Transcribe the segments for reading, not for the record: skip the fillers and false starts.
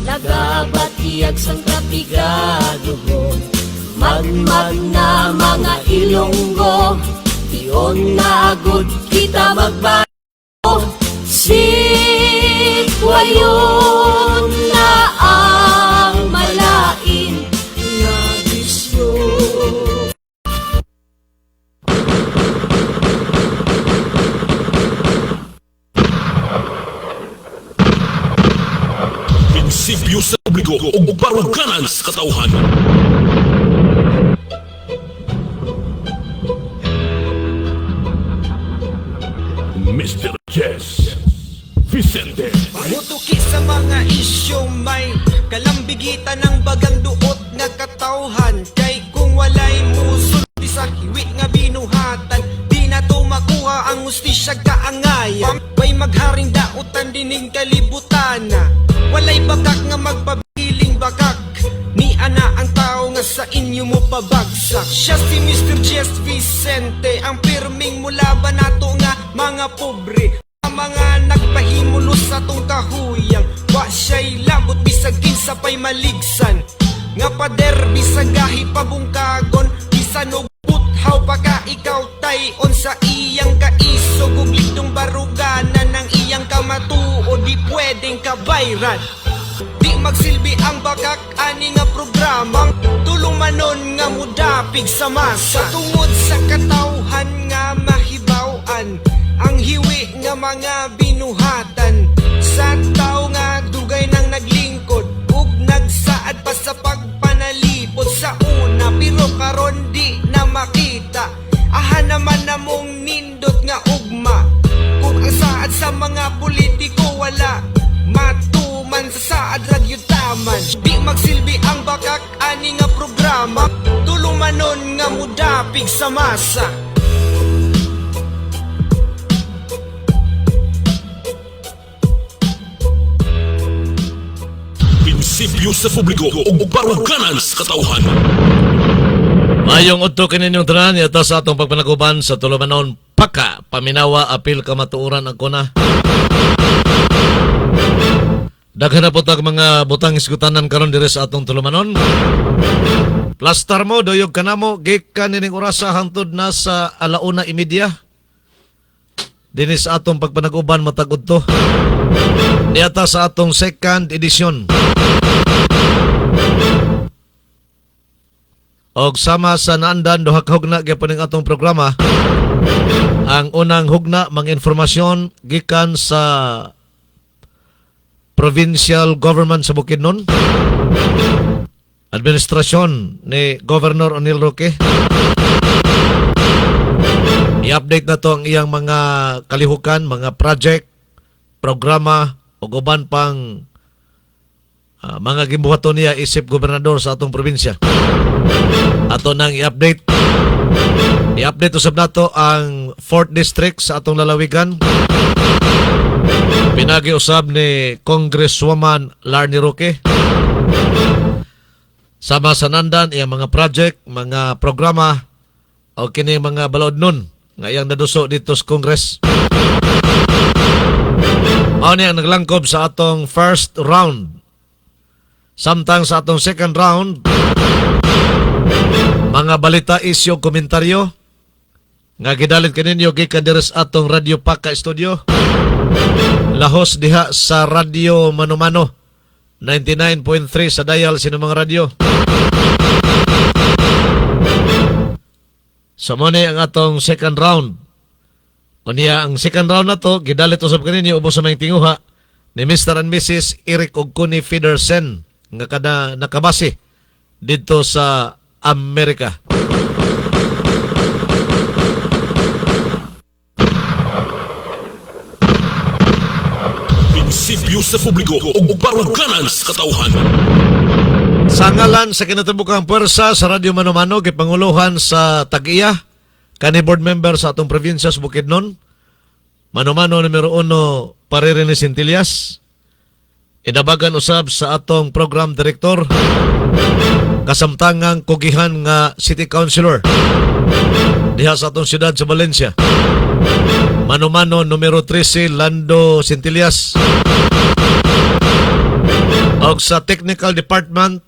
Tagabatiyag sang trapigadugo, magmag na mga Ilonggo, iyon na agud kita magbago. Sitwayon na ang malain na bisyo. Prinsipyo sa publiko o baruganan sa katauhan. Mr. Chess Vicente. Mutuki sa mga isyu may kalambigitan ng bagang duot nga katauhan. Kay kung walay musul di sa hiwi nga binuhatan, di na to makuha ang ustisya kaangayan. Way magharing dautan dining kalibutan na walay bakak nga magpabiling bakak. Ni ana ang tao nga sa inyo mo pabagsak. Siya si Mr. Jess Vicente, ang pirming mula ba nato nga mga pobre, mga nagpahimulo sa tong kahuyang. Wa siya'y lambot bisagin sa pay maligsan, nga pader bisagahi pabungkagon, bisan og buthaw pa ka ikaw tayon sa iyang kaisog ug ligdong baruganan ng iyang kamatuo, di pwedeng kabayran. Di magsilbi ang bakak ani nga programang tulumanon nga mudapig sa masa. Tungod sa katawhan nga mahibaw-an ang hiwi nga mga binuhatan sa tao nga dugay nang naglingkod ug nagsaad pa sa pagpanalipod sa una, pero karon di na makita. Aha naman namong nindot nga ugma kung ang saad sa mga politiko wala matuman sa saad ragyutaman. Di magsilbi ang bakak ani nga programa tulumanon nga mudapig sa masa. Prinsipyo sa publiko o baruganan sa katauhan. Mayong udto kaninyong tanan yata sa atong pagpanaguban sa tulumanon paka paminawa apil kamatuoran ang kuna. Daghan na po tag mga butang iskutanan karon diri sa atong tulumanon. Plastar mo doyog kanamo gikan nining orasa hangtod na sa 1:30. Dinis atong pagpanaguban matag udto. Niyata sa atong second edition. Og sama sa naandan duha ka hugna gyapon ning atong programa. Ang unang hugna mga informasyon gikan sa provincial government sa Bukidnon, administrasyon ni Governor Onil Roque. I-update na to ang iyang mga kalihukan, mga project, programa o uban pang mga gimbuhaton niya isip gobernador sa atong probinsya. Ato nang i-update. I-update usab nato ang 4th District sa atong lalawigan. Pinagi-usab ni Congresswoman Larny Roque. Sama sa nandan iyang mga project, mga programa o kini mga balod nun nga iyang naduso dito sa Congress. Mao ni ang naglangkob sa atong first round. Samtang sa atong second round, mga balita, isyo, komentaryo nga gidalit kaninyo gikan diri sa atong Radio Paka Studio. Lahos diha sa Radio Mano-Mano 99.3 sa dial sinumang radio. So mo ni ang atong second round. Unya ang second round na to gidalit usab kaninyo ubos sa mga tinguha ni Mr. and Mrs. Eric ug Connie Federsen nga kada nakabase dito sa Amerika. Prinsipyo sa publiko o baruganan sa katauhan. Sa ngalan sa kinatibukang puwersa sa Radyo Mano-Mano, gipanguluhan sa Tag-iya, kani board member sa atong probinsya sa Bukidnon, Mano-Mano numero 1, Parerene Sintillas, inabagan usab sa atong program director, kasamtangang kugihan nga City Councilor, diha sa atong siyudad sa Valencia, Mano-Mano numero 13, Lando Sintillas, Og sa technical department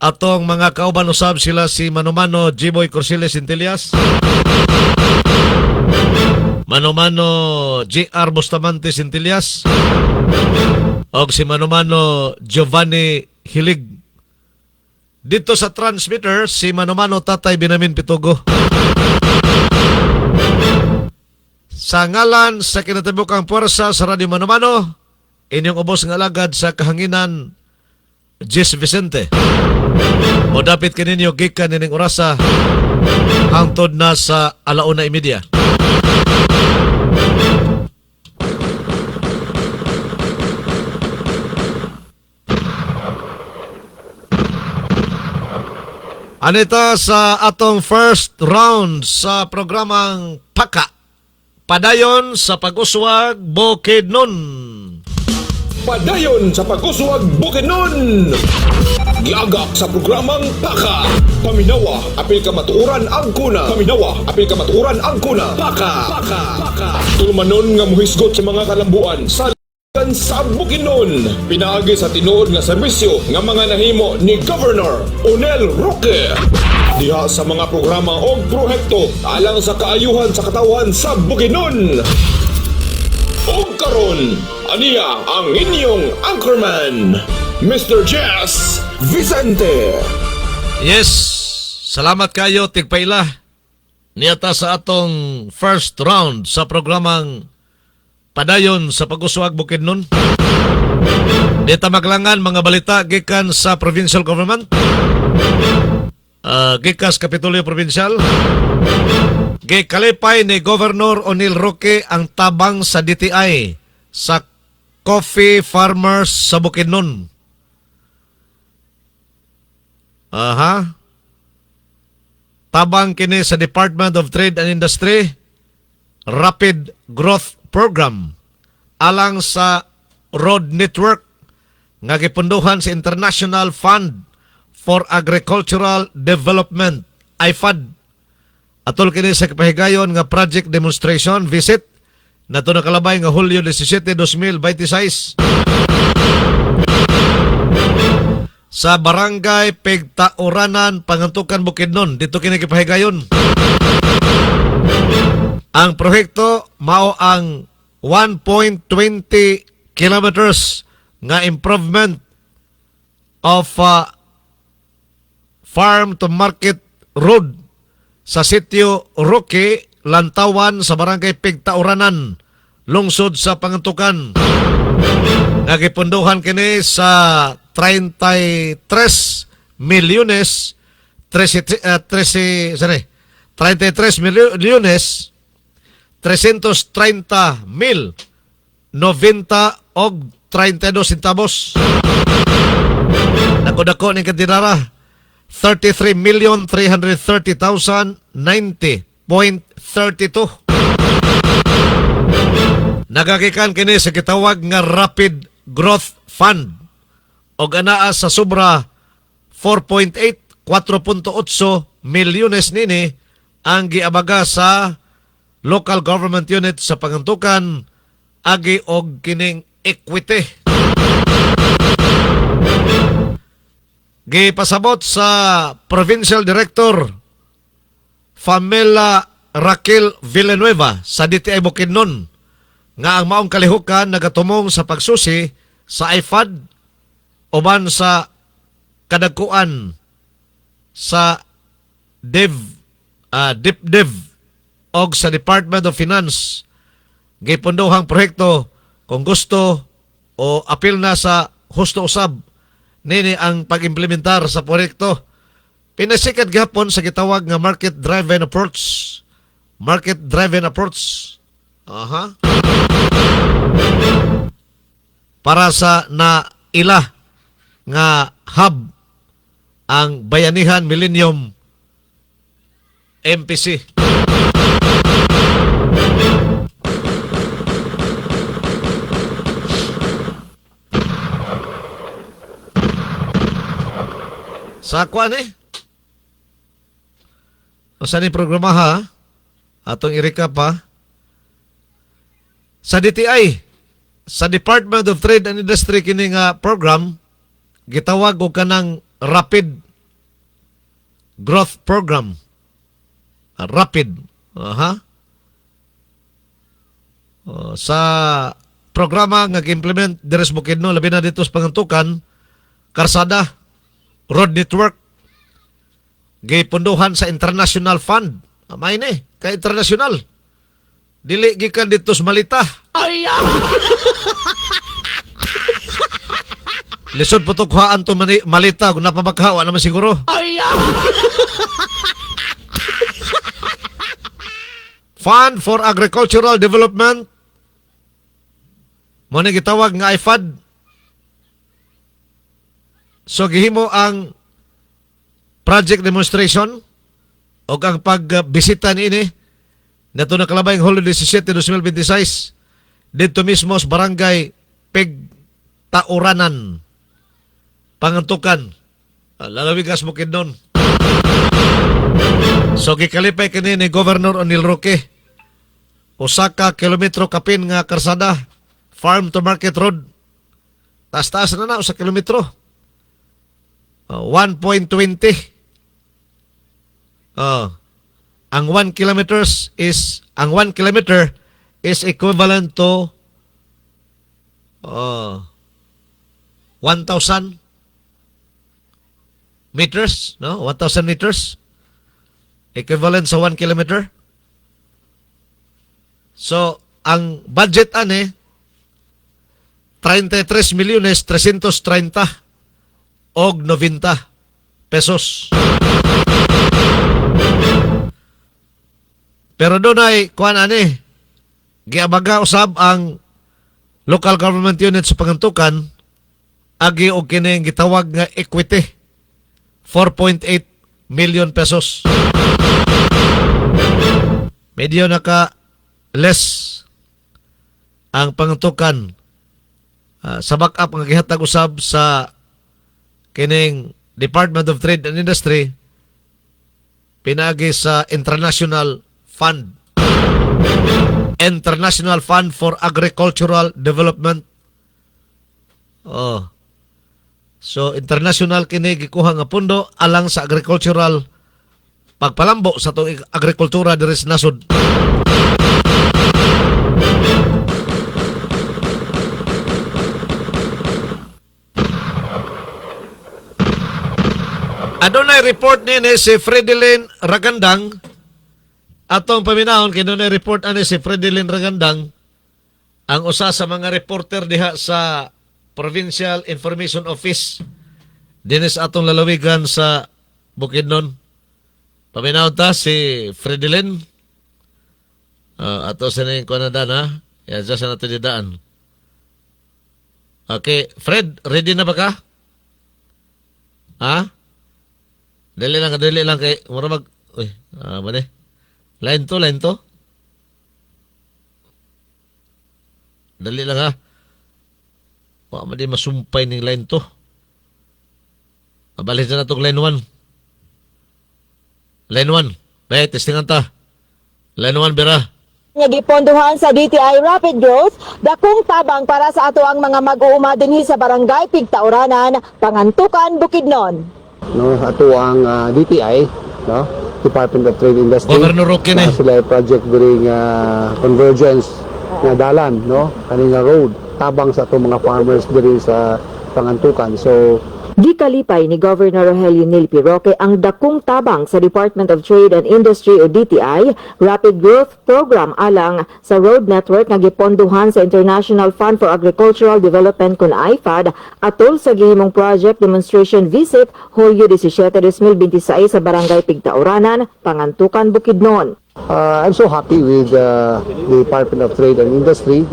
atong mga kauban usab sila si Manumano Jiboy Corsiles Intillas, Manumano JR Bustamante Intillas, og si Manumano Giovanni Hilig. Dito sa transmitter, si Manumano Tatay Binamin Pitugo. Sa ngalan sa kinatibukang puwersa sa Radyo Manumano, inyong ubos nga alagad sa kahanginan, Jis Vicente. O dapit kaninyo gikan nining orasa hangtod na sa 1:30. Anita sa atong first round sa programang Paka. Padayon sa pag-uswag Bukidnon. Padayon sa pag-uswag Bukidnon. Giagak sa programang Paka. Paminawa, apil ka matuuran ang kuna. Paminawa, apil ka matuuran ang kuna. Paka. Tulmanon nga muhisgot sa mga kalambuan sa sa Bukidnon. Pinaagi sa tinuod nga serbisyo nga mga nahimo ni Governor Onel Roque. Diha sa mga programa o prohekto alang sa kaayuhan sa katawan sa Bukidnon. O karon, aniya ang inyong anchorman, Mr. Jess Vicente. Yes, salamat kayo tigpaila. Niyata sa atong first round sa programang Padayon sa pag-uswag Bukidnon. Dita maglangan mga balita gikan sa provincial government. Gikas Kapitolyo Provincial. Gikalipay ni Governor Onel Roque ang tabang sa DTI sa coffee farmers sa Bukidnon. Tabang kini sa Department of Trade and Industry Rapid Growth Program alang sa road network nga gipunduhan sa International Fund for Agricultural Development IFAD. Atol kini sa kapahigayon nga project demonstration visit nato nakalabay nga Hulyo 17, 2026 sa Barangay Pigtauranan, Pangantukan, Bukidnon. Dito kini kapahigayon. Ang proyekto mao ang 1.20 kilometers nga improvement of farm to market road sa sitio Roque, Lantawan sa Barangay Pigtauranan, lungsod sa Pangantukan. Nagipunduhan kini sa 33 milyones 330,330,090 og 32 centavos. Nakodako ning kantinara 33,330,090.32. Nagagikan kini sa gitawag nga Rapid Growth Fund og anaa sa sobra 4.8 milyones nini ang giabaga sa local government unit sa Pangantukan agi og kining equity. Gipasabot sa Provincial Director Famela Raquel Villanueva sa DTI Bukidnon nga ang maong kalihukan nagatumong sa pagsusi sa IFAD uban sa kadagkuan sa DepDev og sa Department of Finance. Gipunduhang proyekto kung gusto o apil na sa husto usab nini ang pag-implementar sa proyekto. Pinasikat gihapon sa gitawag nga market-driven approach. Market-driven approach. Para sa naila nga hub ang Bayanihan Millennium MPC. Sa kuan o sa ni programa ha, atong i-recap ha. Sa DTI, sa Department of Trade and Industry kini nga program gitawag og kanang rapid growth program. Rapid. Sa programa nga gi-implement diri sa Bukidnon, labi na dito sa pangantukan, karsada, road network, gipunduhan sa international fund. Amay ni, kay international. Dili gikan dito sa Malita. Lisod po ito kuhaan to Malita kung napabaghawa naman siguro. Fund for Agricultural Development. Mo na gitawag nga IFAD. So gihimo ang project demonstration o ang pagbisita niini nato na kalabay ang Hulyo 17, 2026 dito mismo sa barangay Pigtauranan, Pangantukan, Lalawigas, Bukidnon. So gikalipay kini ni Governor Onil Roque, usa ka kilometro kapin nga karsada, farm to market road. Taas-taas na usa kilometro. 1.20. Ang 1 kilometer is equivalent to 1,000 meters, no? 1,000 meters equivalent sa 1 kilometer. So, ang budget ane 33,330,90 pesos. Pero doon ay kuan ani giabaga usab ang local government unit sa Pangantukan agi og kining gitawag nga equity 4.8 million pesos. Medyo naka less ang Pangantukan sa backup nga gihatag usab sa kining Department of Trade and Industry pinagi sa International Fund. International Fund for Agricultural Development. So international kini gikuha nga pundo alang sa agricultural pagpalambo sa itong agrikultura diri sa nasod. Adunay report ni si Fredelyn Ragandang. Atong paminahon kinunay report ani si Fredelyn Ragandang, ang usa sa mga reporter diha sa Provincial Information Office dinis atong lalawigan sa Bukidnon. Paminahon ta si Fredelyn. Ato sa ning kunadan ha. Yan sa natin didaan. Okay, Fred, ready na ba ka? Ha? Dali lang kay mura mag mani. Line to. Dali lang ha. Wa man di masumpay ning line to. Abalik na natong line 1. Line 1. Bay, testingan ta. Line 1 bira. Nga gipondohan sa DTI Rapid Growth, dakong tabang para sa ato ang mga mag-uuma dinhi sa barangay Pigtauranan, Pangantukan, Bukidnon. No, ato ang DTI, no, Department of Trade Industry. Governor Roque ni. Sila project during convergence nga dalan, no, kanina road tabang sa ato mga farmers diri sa Pangantukan. So Gikalipay ni Governor Rogelio Nil P. Roque ang dakong tabang sa Department of Trade and Industry o DTI Rapid Growth Program alang sa road network nga giponduhan sa International Fund for Agricultural Development kun IFAD atol sa gihimong project demonstration visit Hulyo 17, 2026 sa Barangay Pigtauranan, Pangantukan, Bukidnon. I'm so happy with the Department of Trade and Industry.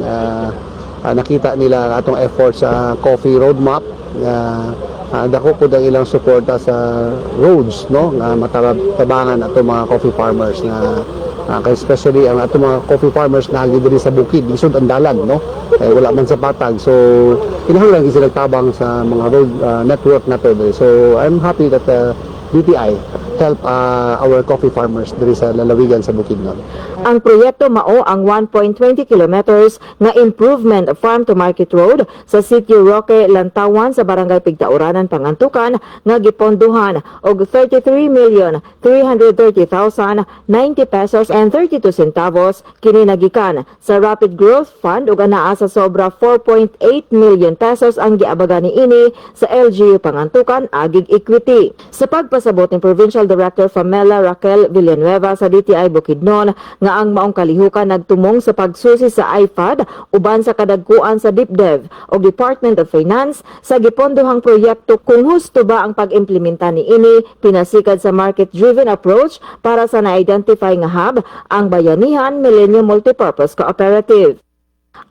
Nakita nila atong efforts sa coffee roadmap. Dako po ang ilang suporta sa roads, no, nga matatabangan ato mga coffee farmers na especially ang ato mga coffee farmers na diri sa bukid lisod ang dalan, no, wala man sa patag. So kinahanglan sila tabang sa mga road network nato. So I'm happy that DTI help our coffee farmers diri sa lalawigan sa Bukidnon. Ang proyekto mao ang 1.20 kilometers nga improvement of farm to market road sa Sitio Roque, Lantawan sa Barangay Pigtauranan, Pangantukan nga giponduhan og 33,330,090 pesos and 32 centavos kini nagikan sa Rapid Growth Fund ug anaa sa sobra 4.8 million pesos ang giabaga niini sa LGU Pangantukan agig equity. Sa pagpasabot ni Provincial Director Pamela Raquel Villanueva sa DTI Bukidnon nga ang maong kalihukan nagtumong sa pagsusi sa IFAD uban sa kadagkuan sa DepDev o Department of Finance sa gipondohang proyekto kung husto ba ang pag-implementa niini pinasikad sa market-driven approach para sa na-identify nga hub ang Bayanihan Millennium Multipurpose Cooperative.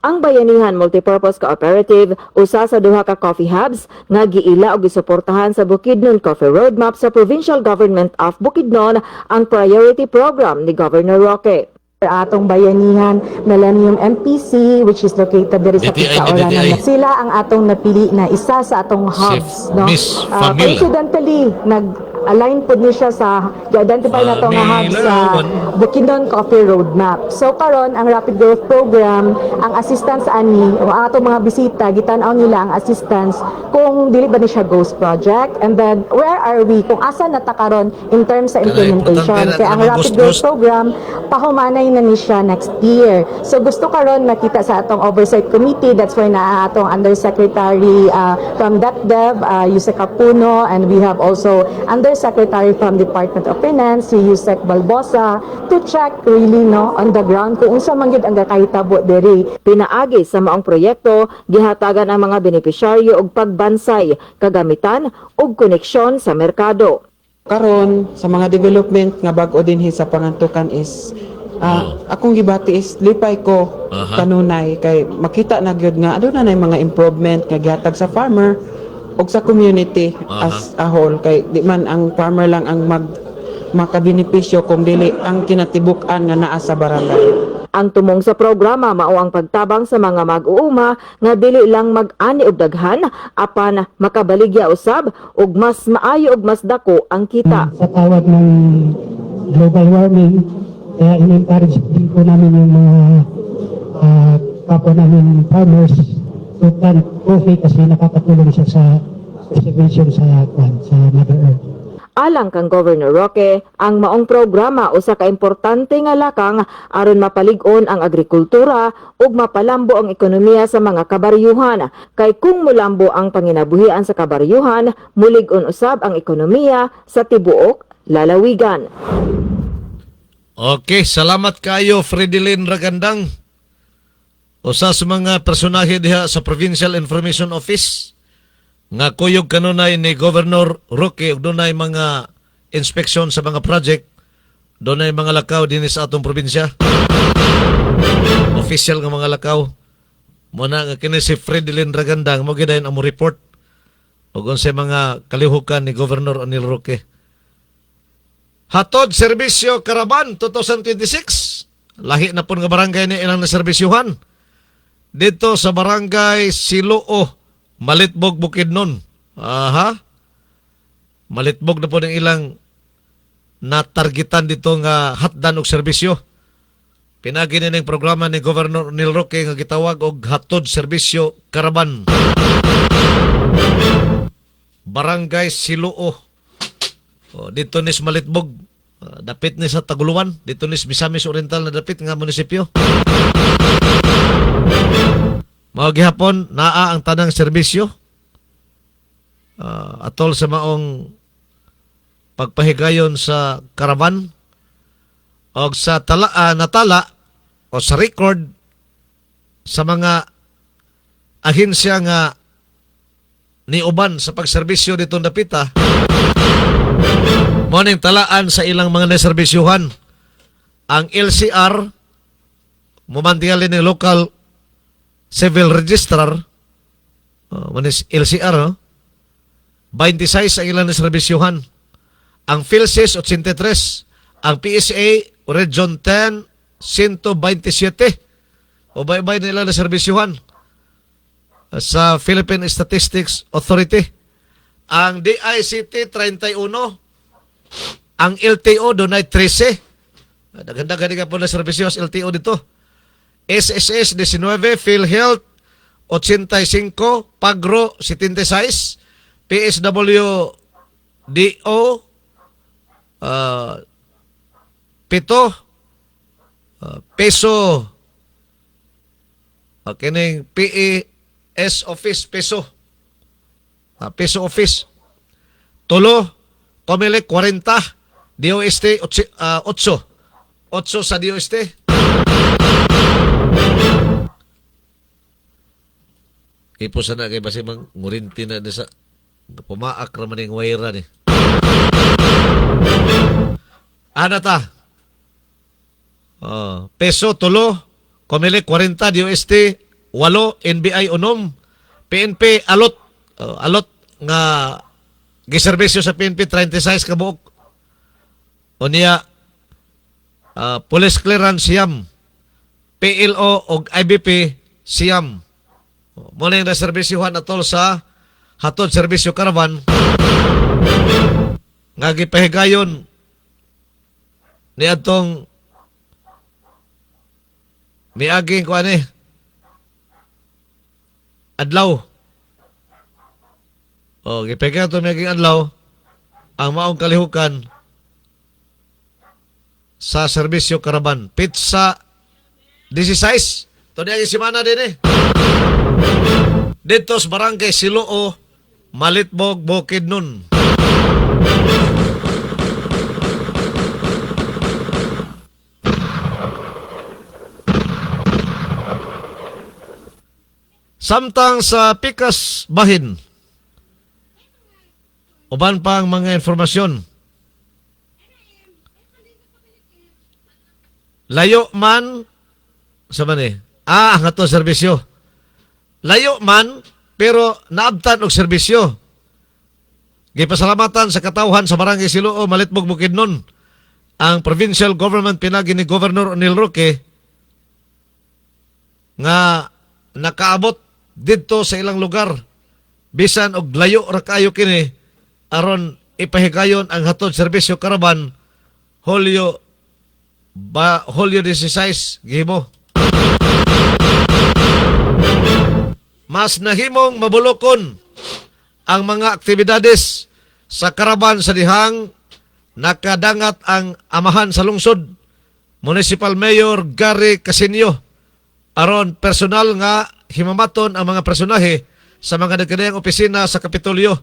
Ang Bayanihan Multipurpose Cooperative usa sa duha ka coffee hubs nga giila og gisuportahan sa Bukidnon Coffee Roadmap sa Provincial Government of Bukidnon ang priority program ni Governor Roque. Atong Bayanihan Millennium MPC which is located diri sa DTI. Pigtauranan. Sila ang atong napili na isa sa atong hubs, no? Miss Famila. Coincidentally, nag-align po niya siya sa i-identify na itong hubs sa Bukidnon Coffee Roadmap. So karon ang Rapid Growth Program, ang assistance ani o ang atong mga bisita gitan-aw nila ang assistance kung dili ba ni siya ghost project, and then where are we kung asa na ta karon in terms sa implementation. Kaya ang Rapid Growth Program pahumanay na ni siya next year. So gusto karon makita sa atong oversight committee, that's why na atong undersecretary from DepDev, Yusek Capuno, and we have also undersecretary from Department of Finance, si Yusek Balbosa, to check really no on the ground kung unsa man gyud ang gakahitabo diri. Pinaagi sa maong proyekto, gihatagan ang mga benepisyaryo og pagbansay, kagamitan ug koneksyon sa merkado. Karon sa mga development nga bag-o dinhi sa Pangantukan is akong gibati is lipay ko kanunay kay makita na gyud nga aduna nay mga improvement nga gihatag sa farmer ug sa community as a whole, kay di man ang farmer lang ang makabenepisyo kung dili ang kinatibuk-an nga naa sa barangay. Ang tumong sa programa mao ang pagtabang sa mga mag-uuma nga dili lang mag-ani og daghan apan makabaligya usab ug mas maayo ug mas dako ang kita. Sa tawag ng global warming, kaya in-encourage din po namin yung mga kapwa namin farmers to plant coffee kasi nakakatulong siya sa conservation sa Mother Earth. Alang kang Governor Roque, ang maong programa usa ka importante nga lakang aron mapalig-on ang agrikultura ug mapalambo ang ekonomiya sa mga kabaryuhan. Kay kung mulambo ang panginabuhian sa kabaryuhan, mulig-on usab ang ekonomiya sa tibuok lalawigan. Okay, salamat kayo Fredilyn Ragandang. Usa sa mga personahe diha sa Provincial Information Office nga kuyog kanunay ni Governor Roque ug dunay mga inspeksyon sa mga project, dunay mga lakaw dinhi sa atong probinsya. Official nga mga lakaw. Muna nga kini si Fredilyn Ragandang mo gidayon ang report ug unsay mga kalihukan ni Governor Onil Roque. Hatod Serbisyo Caravan 2026. Lahi na po nga barangay ni ilang naserbisyuhan. Dito sa barangay Siloo, Malitbog, Bukidnon. Malitbog na po ng ilang natargetan dito nga hatdan og serbisyo. Pinagi na ng programa ni Governor Onil Roque nga gitawag og Hatod Serbisyo Caravan. Barangay Siloo. Dito ni sa Malitbog, dapit ni sa Taguluan, dito ni sa Misamis Oriental na dapit nga munisipyo. Mao gihapon naa ang tanang serbisyo atol sa maong pagpahigayon sa karavan o sa natala o sa record sa mga ahensya nga niuban sa pagserbisyo dito dapita. Morning talaan sa ilang mga naserbisyuhan. Ang LCR, mumantingali ni local civil registrar, manis LCR, 26 ang ilang naserbisyuhan. Ang PhilSys, 83. Ang PSA, Region 10, 127. O bay-bay nila naserbisyuhan sa Philippine Statistics Authority. Ang DICT, 31. Ang LTO doon ay 13. Naganda-ganda ka po na serbisyo sa LTO dito. SSS 19, PhilHealth 85, Pagro 76, PSW DO 7, Peso kining PES Office Peso. Peso Office. Tulo, Comelec 40, DOST 8. 8 sa DOST. Ipo sana kay basi mang ngurinti na sa pumaak raman yung wire ni. Ana ta? Peso tulo, Comelec 40, DOST 8, NBI unom, PNP alot. Alot nga giserbisyo sa PNP 36 ka buok. O niya police clearance siyam, PLO o IBP siyam. Muna yung naservisyohan atol sa hatod serbisyo karavan nga gipahigayon ni atong miaging ko ani adlaw. O gipahigayon atong miaging adlaw ang maong kalihukan sa serbisyo karavan. Pizza 16. Ito niya yung simana din eh. Dito sa Barangay Siloo, Malitbog, Bukidnon. Samtang sa Pikas Bahin, uban pang mga informasyon. Layo man sa man eh. Ang ato serbisyo. Layo man, pero naabtan og serbisyo. Gipasalamatan sa katawhan sa Barangay Siloo, Malitbog, Bukidnon, ang provincial government pinagi ni Governor Onil Roque nga nakaabot dito sa ilang lugar bisan og layo ra kayo kini aron ipahigayon ang hatod serbisyo karaban Hulyo 16 gihimo. Mas nahimong mabulokon ang mga aktibidades sa karaban sa dihang nakadangat ang amahan sa lungsod, Municipal Mayor Gary Casinio, aron personal nga himamaton ang mga personahe sa mga nagkadayang opisina sa Kapitolyo,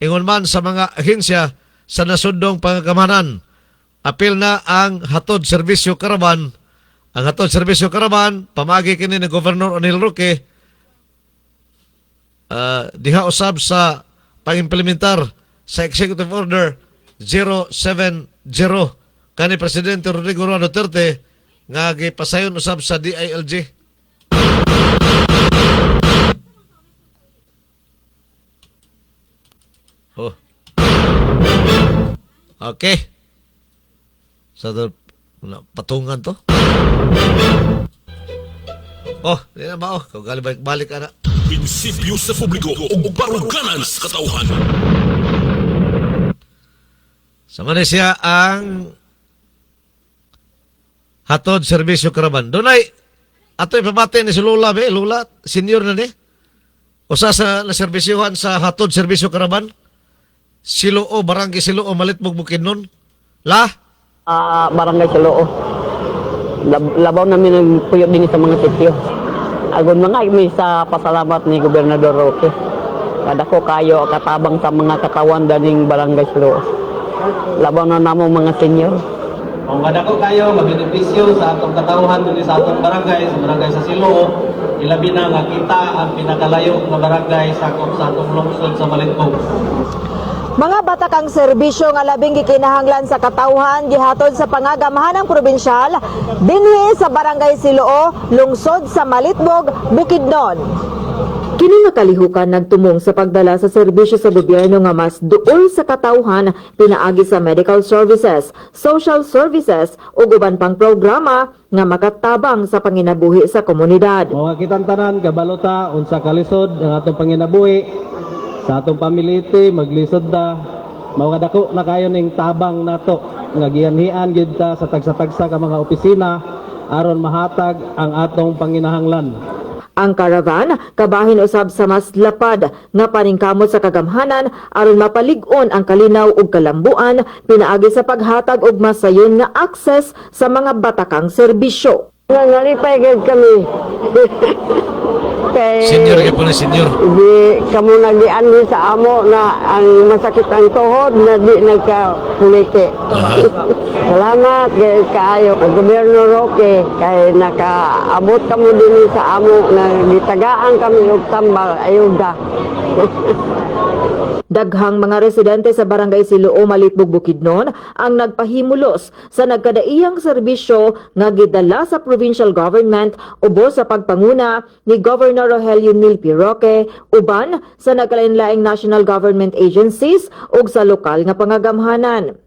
ingon man sa mga ahensya sa nasundong pangagamanan. Apil na ang hatod serbisyo karaban. Ang hatod serbisyo karaban, pamagi kini ni Governor Onil Roque, diha usab sa pangimplementar sa Executive Order 070 kani Presidente Rodrigo Roa Duterte nga gipasayon usab sa DILG. Oh. Okay. Sa patungan to. Oh, di na ba? Kung balik ka na. Prinsipyo sa publiko o baruganan sa katauhan. Sama na siya ang hatod serbisyo karaban. Doon ay ato ipabate ni si Lula, be. Lula, senior na ni. Usa sa naservisyohan sa hatod serbisyo karaban. Siloo, Barangay Siloo, Malitbog, Bukidnon. Barangay Siloo. Labaw namin ang puyo din sa mga sityo. Agon mga may sa pasalamat ni Gobernador Roque. Kada ko kayo katabang sa mga katawan daning Barangay Siloo. Labaw na namo mga senior. Kung kada ko kayo magbenepisyo sa atong katauhan dito sa atong barangay, sa barangay sa Siloo, ilabi na nga kita ang pinakalayo na barangay sakop sa atong lungsod sa Malitbog. Mga batakang serbisyo nga labing gikinahanglan sa katawhan gihatod sa pangagamahanang probinsyal dinhi sa Barangay Siloo, lungsod sa Malitbog, Bukidnon. Kini nga kalihukan nagtumong sa pagdala sa serbisyo sa gobyerno nga mas duol sa katawhan pinaagi sa medical services, social services ug uban pang programa nga makatabang sa panginabuhi sa komunidad. Mga kitang tanan kabalota unsa kalisod ang atong panginabuhi sa atong pamilya maglisod na mga dako na kayo ning tabang nato nga gianhian gid ta sa tagsa-tagsa ka mga opisina aron mahatag ang atong panginahanglan. Ang karavan kabahin usab sa mas lapad nga paningkamot sa kagamhanan aron mapalig-on ang kalinaw ug kalambuan pinaagi sa paghatag og masayon nga access sa mga batakang serbisyo. Nalipay gid kami. Kay Senior kayo po na senior. di kamo nagianhi sa amo na ang masakit ang tuhod na di nagka-pulike. Salamat kay kaayo ang Gobyerno Roque kay nakaabot kamo din sa amo na gitagaan kami og tambal ayuda. Daghang mga residente sa barangay Siloo, Malitbog, Bukidnon ang nagpahimulos sa nagkadaiyang serbisyo nga gidala sa provincial government ubos sa pagpanguna ni Governor Rogelio Nilpi Roque uban sa nagkalain-laing national government agencies ug sa lokal nga pangagamhanan.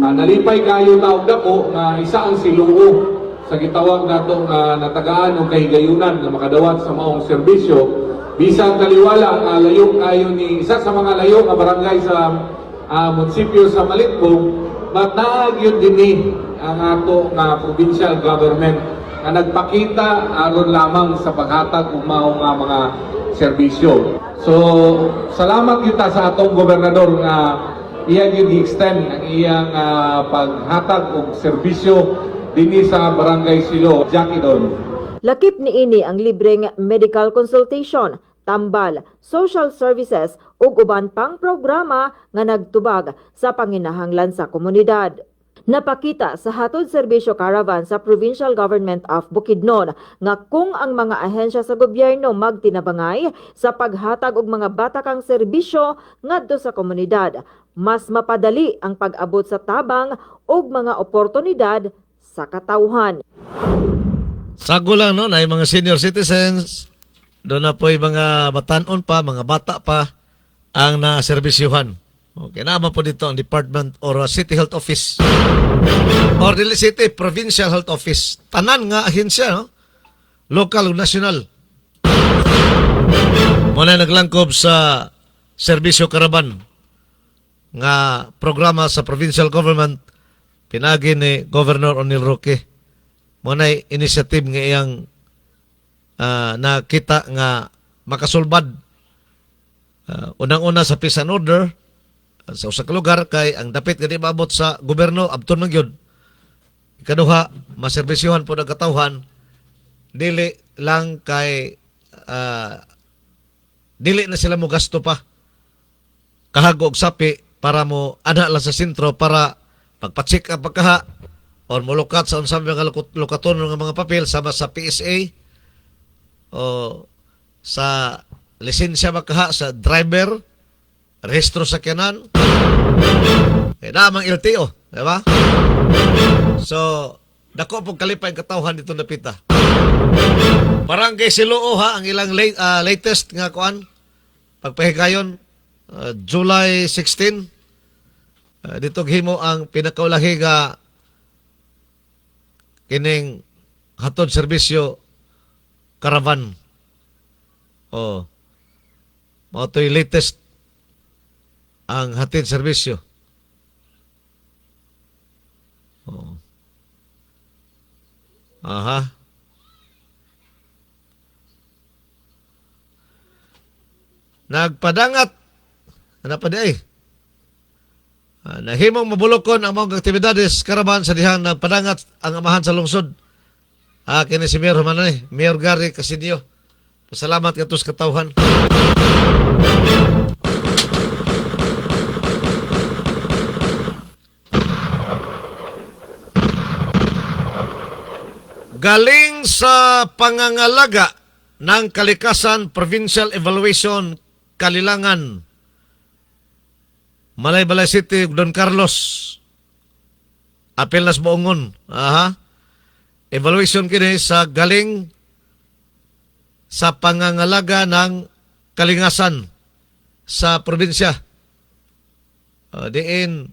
Nalipay kayo taog dako nga isa ang Siloo sa gitawag nato nga natagaan og kahigayunan nga makadawat sa maong serbisyo. Bisang taliwala ang layo kayo ni isa sa mga layo nga barangay sa munisipyo sa Malitbog, mataagyod din ang ato nga provincial government na nagpakita aron lamang sa paghatag og mao nga mga serbisyo. So, salamat kita sa atong gobernador nga iya gyud gi-extend ang iyang paghatag og serbisyo dinhi sa barangay Silo, Jackidon. Lakip niini ang libreng medical consultation, tambal, social services ug uban pang programa nga nagtubag sa panginahanglan sa komunidad. Napakita sa hatod serbisyo caravan sa Provincial Government of Bukidnon nga kung ang mga ahensya sa gobyerno magtinabangay sa paghatag og mga batakang serbisyo ngadto sa komunidad, mas mapadali ang pag-abot sa tabang ug mga oportunidad sa katawhan. Sago lang no, na yung mga senior citizens, doon na po yung mga batanon pa, mga bata pa, ang naserbisyuhan. Okay, naman po dito ang Department or City Health Office. Or Dili City, Provincial Health Office. Tanan nga ahensya, no? Local o national. Muna naglangkob sa serbisyo karaban nga programa sa provincial government pinagi ni Governor Onil Roque. Muna initiative nga iyang nakita nga makasulbad unang-una sa peace and order sa usa ka lugar kay ang dapit nga di maabot sa gobyerno abton man gyud. Ikaduha, maserbisyohan po ng katawhan dili lang kay dili na sila mo gasto pa kahago og sapi para mo ana lang sa sentro para pagpa-check up pagkaha or mulukat sa unsang mga lukaton ng mga papel sama sa PSA o sa lisensya makaha sa driver, rehistro sa kanan, namang LTO, di ba? So, dako pong kalipay katawhan dito napita. Barangay Siloo ha, ang ilang latest nga kuan, pagpahigayon, July 16, dito himo ang pinakaulahi nga kining hatod serbisyo caravan. Oh. Mao to'y latest ang hatid serbisyo. Oh. Aha. Nagpadangat. Ano pa di ay? Nahimong mabulokon ang mga aktibidades karaban sa dihang nagpadangat ang amahan sa lungsod. Kini si Mayor Manay, Mayor Gary Casinio. Pasalamat katos katawhan. Galing sa pangangalaga ng Kalikasan Provincial Evaluation Kalilangan, Malaybalay City, Don Carlos, apel nas Boongon. Aha. Evaluation kini sa galing sa pangangalaga ng kalingasan sa probinsya. Diin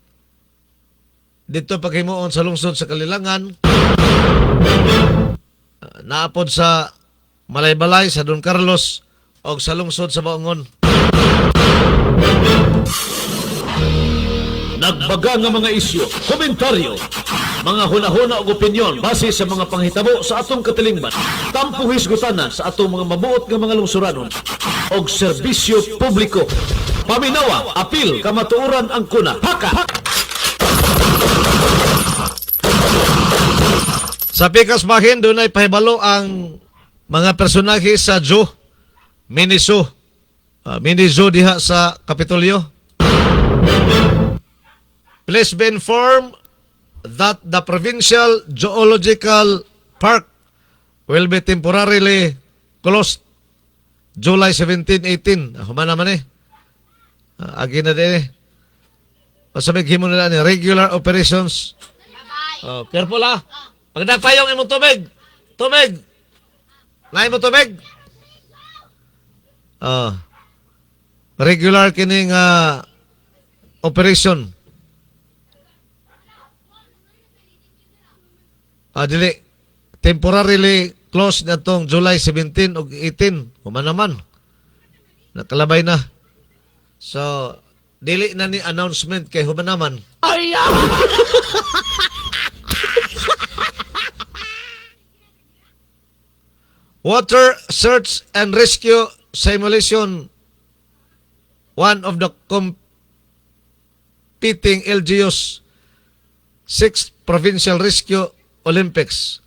dito paghimuon sa lungsod sa Kalilangan, naapod sa Malaybalay, sa Don Carlos, o sa lungsod sa Boongon. Nagbaga nga mga isyu, komentaryo, mga hunahuna o opinyon base sa mga panghitabo sa atong katilingban. Tampong hisgutan na sa atong mga mabuot nga mga lungsuranon o serbisyo publiko. Paminawa, apil, kamatuoran ang kuna. Haka! Sa Pikas Bahin, doon ay pahibalo ang mga personahe sa Zoo, mini zoo diha sa Kapitolyo. Please be informed that the Provincial Zoological Park will be temporarily closed July 17, 18. Human naman agi na din Pasabig himo nila ni regular operations. Careful Pag nagpayong imong tubig. Tubig. Naay mo tubig. Regular kining operation. Dili temporarily closed na tong July 17 ug 18. Human naman. Nakalabay na. So, dili na ni announcement kay human naman. Ay! Water Search and Rescue Simulation, one of the competing LGU's 6th Provincial Rescue Olympics.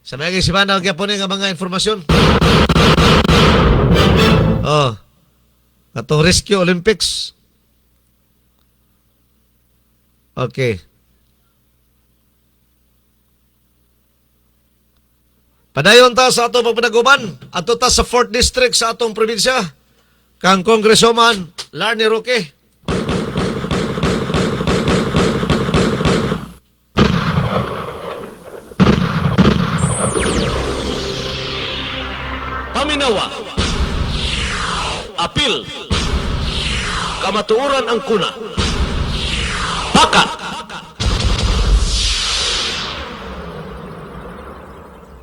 Sa mga isimana, po nga mga informasyon. Atong Rescue Olympics. Okay. Padayon ta sa atong pagpanaguban. Ato ta sa 4th District sa atong probinsya. Kang Congresswoman Larny Roque. Paminawa. Apil. Kamatuoran ang kuna. Baka.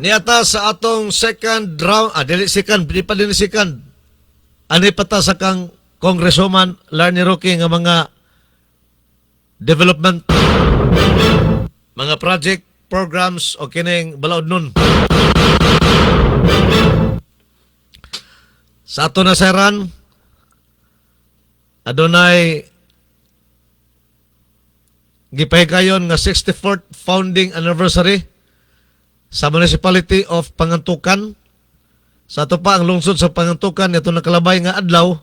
Niyata sa atong second round, di pa din second. Ani pata sa kang Congresswoman Larny Roque nga mga development, mga project, programs o kining balaod nun. Sa ato na seran, adunay gipahigayon nga 64th founding anniversary sa Municipality of Pangantukan. Sa ato pa ang lungsod sa Pangantukan, ito nakalabay nga adlaw,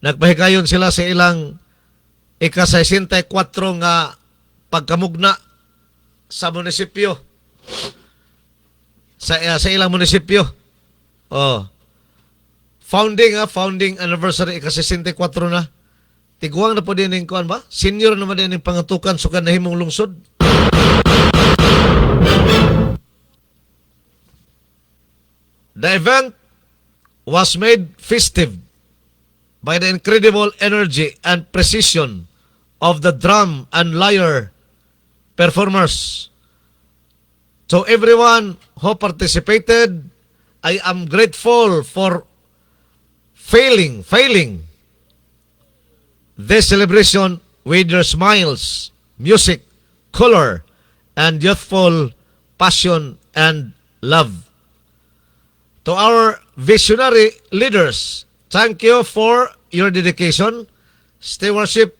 nagpahigayon sila sa ilang ika-64 nga pagkamugna sa munisipyo. Sa ilang munisipyo. Founding anniversary ika-64 na. Tiguang na po din yung kuan ba? Senior naman din yung Pangantukan sukan na himong lungsod. The event was made festive by the incredible energy and precision of the drum and lyre performers. To everyone who participated, I am grateful for failing this celebration with your smiles, music, color, and youthful passion and love. To our visionary leaders, thank you for your dedication, stewardship,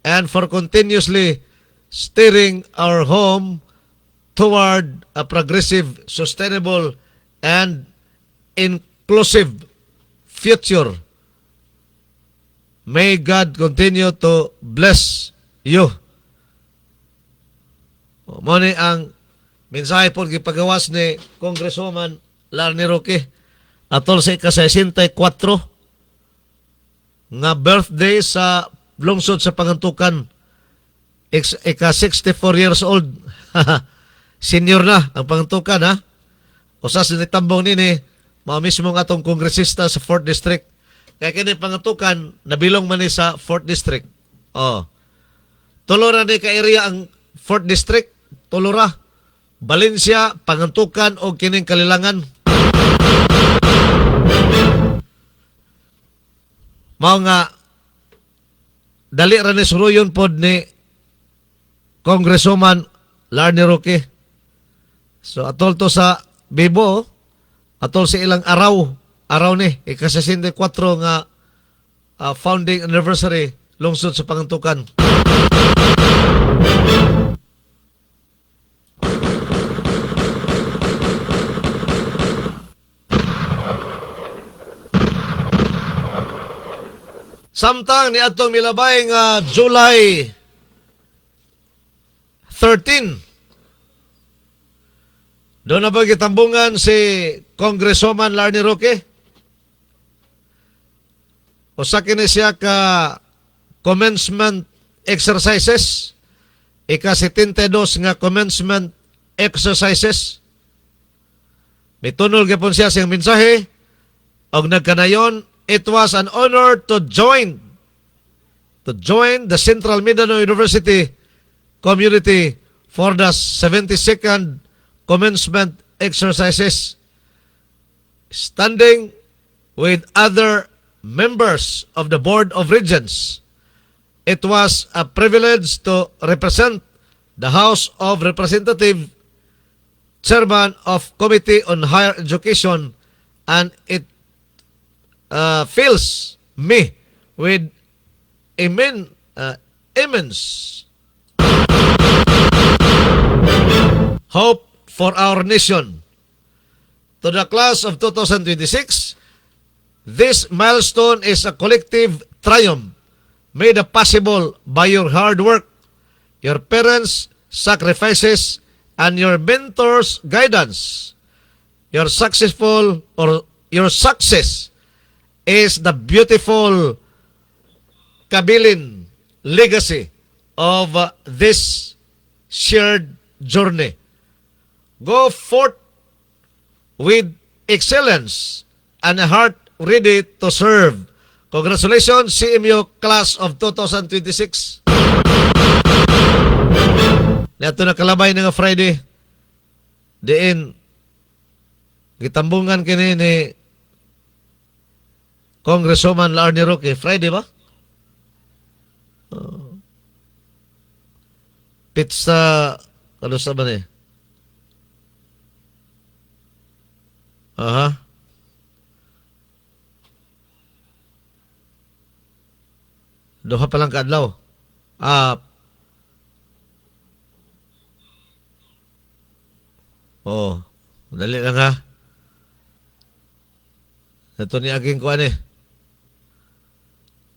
and for continuously steering our home toward a progressive, sustainable, and inclusive future. May God continue to bless you. Muna ang mensahe po gipagawas ni Congresswoman Larny Roque atol sa ika-64 nga birthday sa lungsod sa Pangantukan. Ika-64 years old. Senior na ang Pangantukan, Usas nitambong nini, mga mismo nga atong kongresista sa 4th District. Kaya kini Pangantukan, nabilong man ni sa 4th District. Tulora ni ka-area ang 4th District. Tulora. Valencia, Pangantukan o kining Kalilangan. Mao nga dali ra ni suruyon pod ni Congresswoman Larny Roque. So atol to sa Bibo, atol sa ilang araw ni ika-64 nga founding anniversary lungsod sa Pangantukan. Samtang ni atong milabay nga July 13, doon na ba kitambungan si Congresswoman Larny Roque? O sa kini siya ka commencement exercises, ika-72 nga commencement exercises. May tunol gapon siya siyang mensahe, og nagkanayon, it was an honor to join the Central Mindanao University community for the 72nd commencement exercises, standing with other members of the Board of Regents. It was a privilege to represent the House of Representatives, Chairman of Committee on Higher Education, and it fills me with immense hope for our nation. To the class of 2026, this milestone is a collective triumph made possible by your hard work, your parents' sacrifices, and your mentors' guidance. Your success is the beautiful Kabilin legacy of this shared journey. Go forth with excellence and a heart ready to serve. Congratulations, CMU Class of 2026. Nato na kalabay nga Friday. Diin, gitambungan kini ni Congresswoman Larny Roque. Friday ba? Pizza, ano sa ba ni? Aha. Duha pa lang kaadlaw. Dali lang ha. Ito ni aking kuan eh.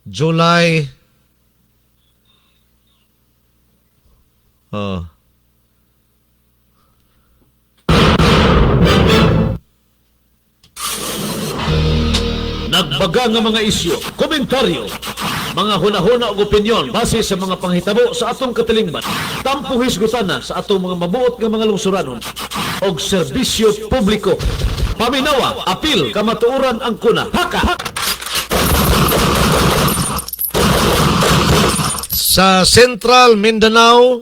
July. Nagbaga nga mga isyu, komentaryo, mga hunahuna ug opinyon base sa mga panghitabo sa atong katilingban. Tampo hisgutan na sa atong mga mabuot nga mga lungsuranon og serbisyo publiko. Paminawa, apil, kamatuoran ang kuna. Haka! Sa Central Mindanao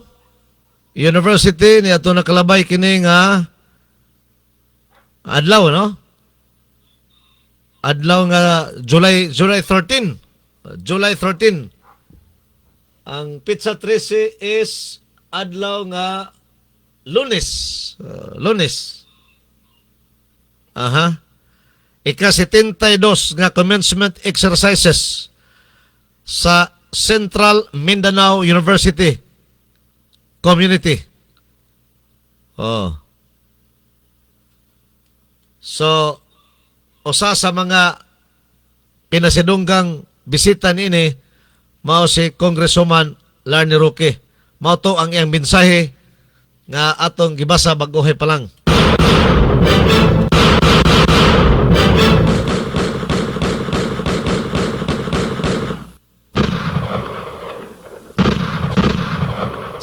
University ni ato nakalabay kini nga adlaw, no? Adlaw nga July 13. July 13. Ang pizza 13 is adlaw nga Lunes. Lunes. Aha. Ika-72 nga commencement exercises sa Central Mindanao University community. So, usa sa mga pinasidunggang bisita niini mao si Congresswoman Larny Roque. Mao to ang iyang mensahe nga atong gibasa bag-ohay pa lang.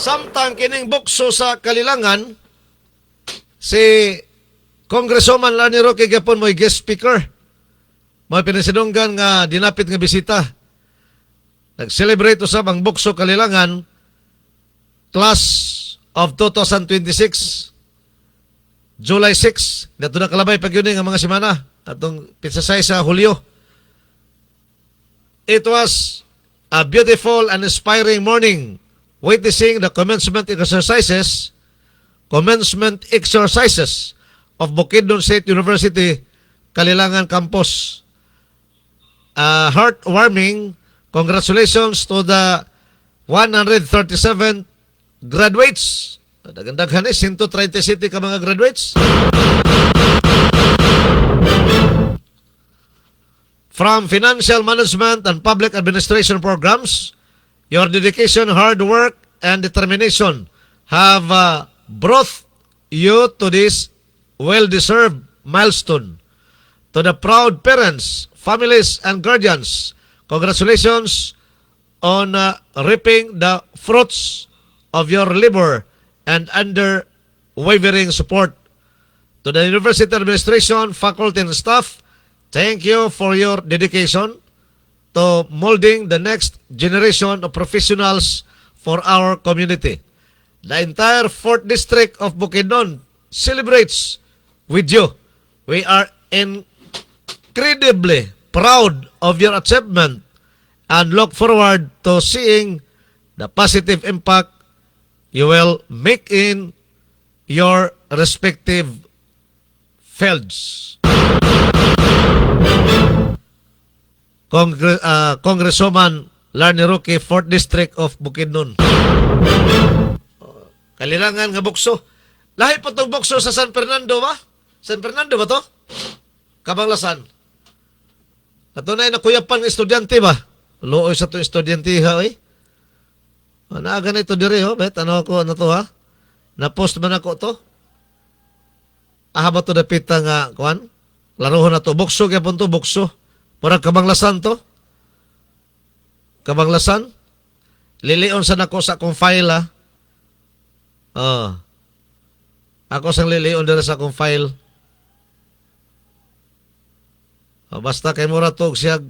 Samtang kining bukso sa Kalilangan, si Congresswoman Larny Roque gapon mo'y guest speaker. Mo'y pinasidunggan nga dinapit nga bisita. Nag-celebrate usab ang bukso Kalilangan Class of 2026 July 6. Dito na kalabay pag yun nga mga semana atong pinsasay sa Hulyo. It was a beautiful and inspiring morning witnessing the commencement exercises of Bukidnon State University, Kalilangan Campus. Heartwarming congratulations to the 137 graduates. Dagandaghan 137 ka mga graduates. From financial management and public administration programs, your dedication, hard work, and determination have brought you to this well-deserved milestone. To the proud parents, families, and guardians, congratulations on reaping the fruits of your labor and unwavering support. To the university administration, faculty, and staff, thank you for your dedication to molding the next generation of professionals for our community. The entire 4th District of Bukidnon celebrates with you. We are incredibly proud of your achievement and look forward to seeing the positive impact you will make in your respective fields. Congresswoman Larny Roque, 4th District of Bukidnon. Kalilangan nga bukso. Lahi po itong bukso sa San Fernando ba? San Fernando ba to? Kabanglasan. Natunay na kuyapan ng estudyante ba? Looy sa itong estudyante ha, eh. Naaga na ito diri, ho. Bet, ano ako, ano to, ha? Na-post man ako to. Ba to dapita nga, kuan? Laruhon na to. Bukso, kaya po to, bukso. Parang kabanglasan to. Kabanglasan. Lilion sa nako sa akong file, ha? Ako sang lilion dira sa akong file. Basta kay mura to, siyag.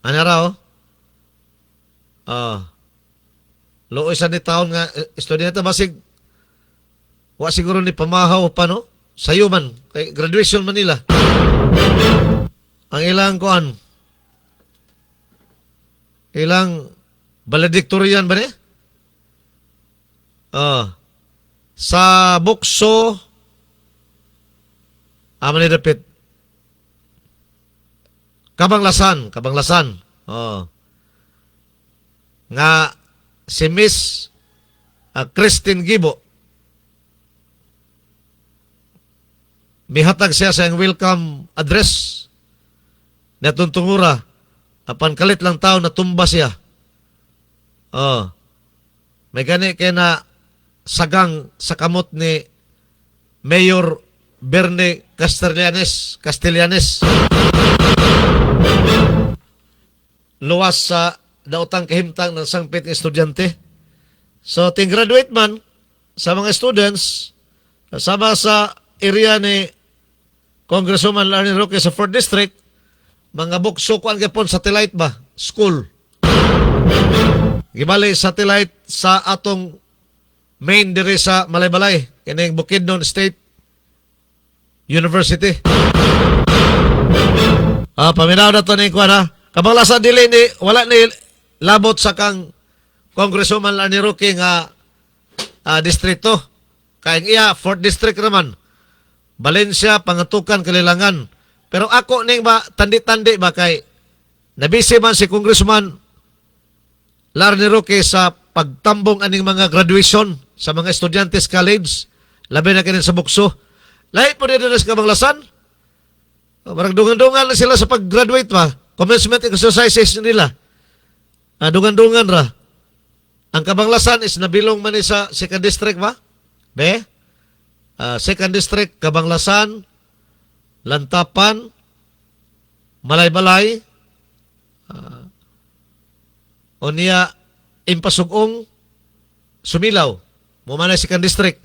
Ano raw? Looy sa ni taon nga, estudyante basig, wa siguro ni pamahaw pa, no? Sayo man, kay graduation man nila. Ang ilang kuan, ilang valedictorian ba ni? Sa bukso, ni dapit, Kabanglasan. Nga, si Miss Christine Gibo, mihatag siya sa welcome address na tuntungura. Apan kalit lang tao na tumba siya. May gani kaya na sagang sa kamot ni Mayor Bernie Castellanes. Luwas sa daotang kahimtang ng sangpit ng estudyante. So, ting-graduate man sa mga students, kasama sa area ni Congresswoman Larny Roque sa 4th District, mga bukso ko ang gapon satellite ba? School. Gibali satellite sa atong main diri sa Malaybalay, kining Bukidnon State University. Paminaw na to ni Kwan, ha? Kabanglasan dili ni, wala ni labot sa kang Congresswoman Larny Roque nga distrito. Kaing iya, 4th District naman. Valencia, Pangatukan, Kalilangan. Pero ako ning ba, tandi-tandi ba kay nabisi man si Congressman Larny Roque sa pagtambong aning mga graduation sa mga estudyantes college, labi na kinin sa bukso. Lahi po dito sa Kabanglasan. Marang dungan-dungan na sila sa pag-graduate ba? Commencement exercises nila. Dungan-dungan ra. Ang Kabanglasan is nabilong man sa 2nd District ba? 2nd District, Kabanglasan, Lantapan, Malaybalay, Onia, Impasugong, Sumilaw. Mumana 2nd District.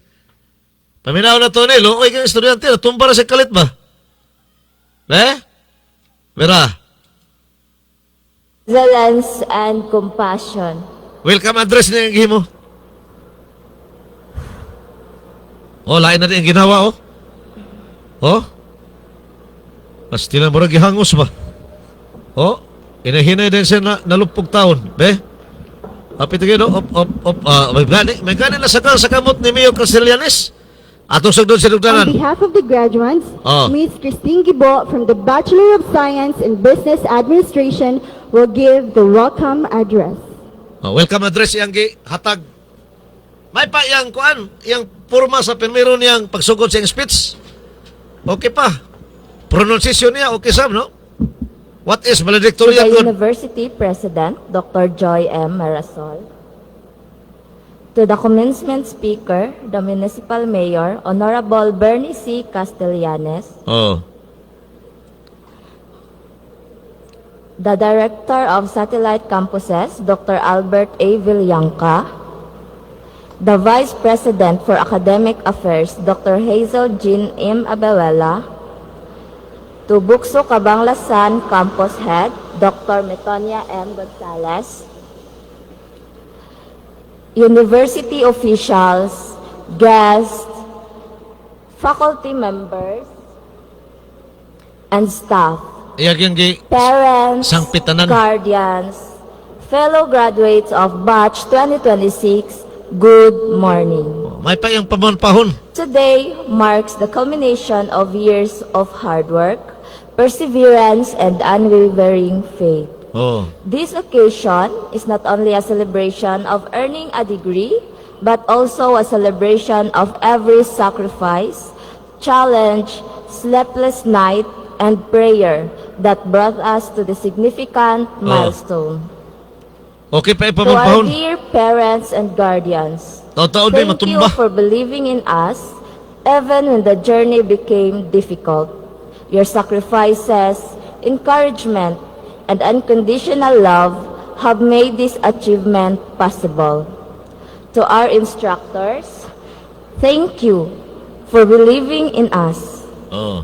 Paminaw na to nilo, oy kang estudyante, natumba na sa kalit ba? Vera. Excellence and compassion. Welcome address na yung gihimo. Lain na din ang ginawa, Mas tinamurag gihangos ba? Hinahinay din siya na nalupog taon. Be? Apit kayo, may gani na sakal sa kamot ni Mayor Castellanes. Atong sagdon sa On dugtanan. behalf of the graduates, Oh. Ms. Christine Gibo from the Bachelor of Science in Business Administration will give the welcome address. Welcome address iyang hatag. May pa iyang kuan, iyang porma sa permiro niyang pagsugod sa iyang speech. Okay pa. Pronunciation niya, okay sab, no? What is To valedictorian the good? University President, Dr. Joy M. Marasol. To the commencement speaker, the Municipal Mayor, Honorable Bernie C. Castellanes. Oh. The Director of Satellite Campuses, Dr. Albert A. Villanca. The Vice President for Academic Affairs, Dr. Hazel Jean M. Abewela. To Bukso Cabanglasan Campus Head, Dr. Metonia M. Gonzalez. University officials, guests, faculty members, and staff. Iyang gi Parents, sangpitanan. guardians, fellow graduates of Batch 2026, good morning. May pa iyang pamon-pahon. Today marks the culmination of years of hard work, perseverance, and unwavering faith. Oh. This occasion is not only a celebration of earning a degree, but also a celebration of every sacrifice, challenge, sleepless night, and prayer that brought us to the significant milestone. Okay pa iyang To our pamon-pahon. dear parents and guardians, Taon-taon din thank you matumba. for believing in us, even when the journey became difficult. Your sacrifices, encouragement, and unconditional love have made this achievement possible. To our instructors, thank you for believing in us, Oh.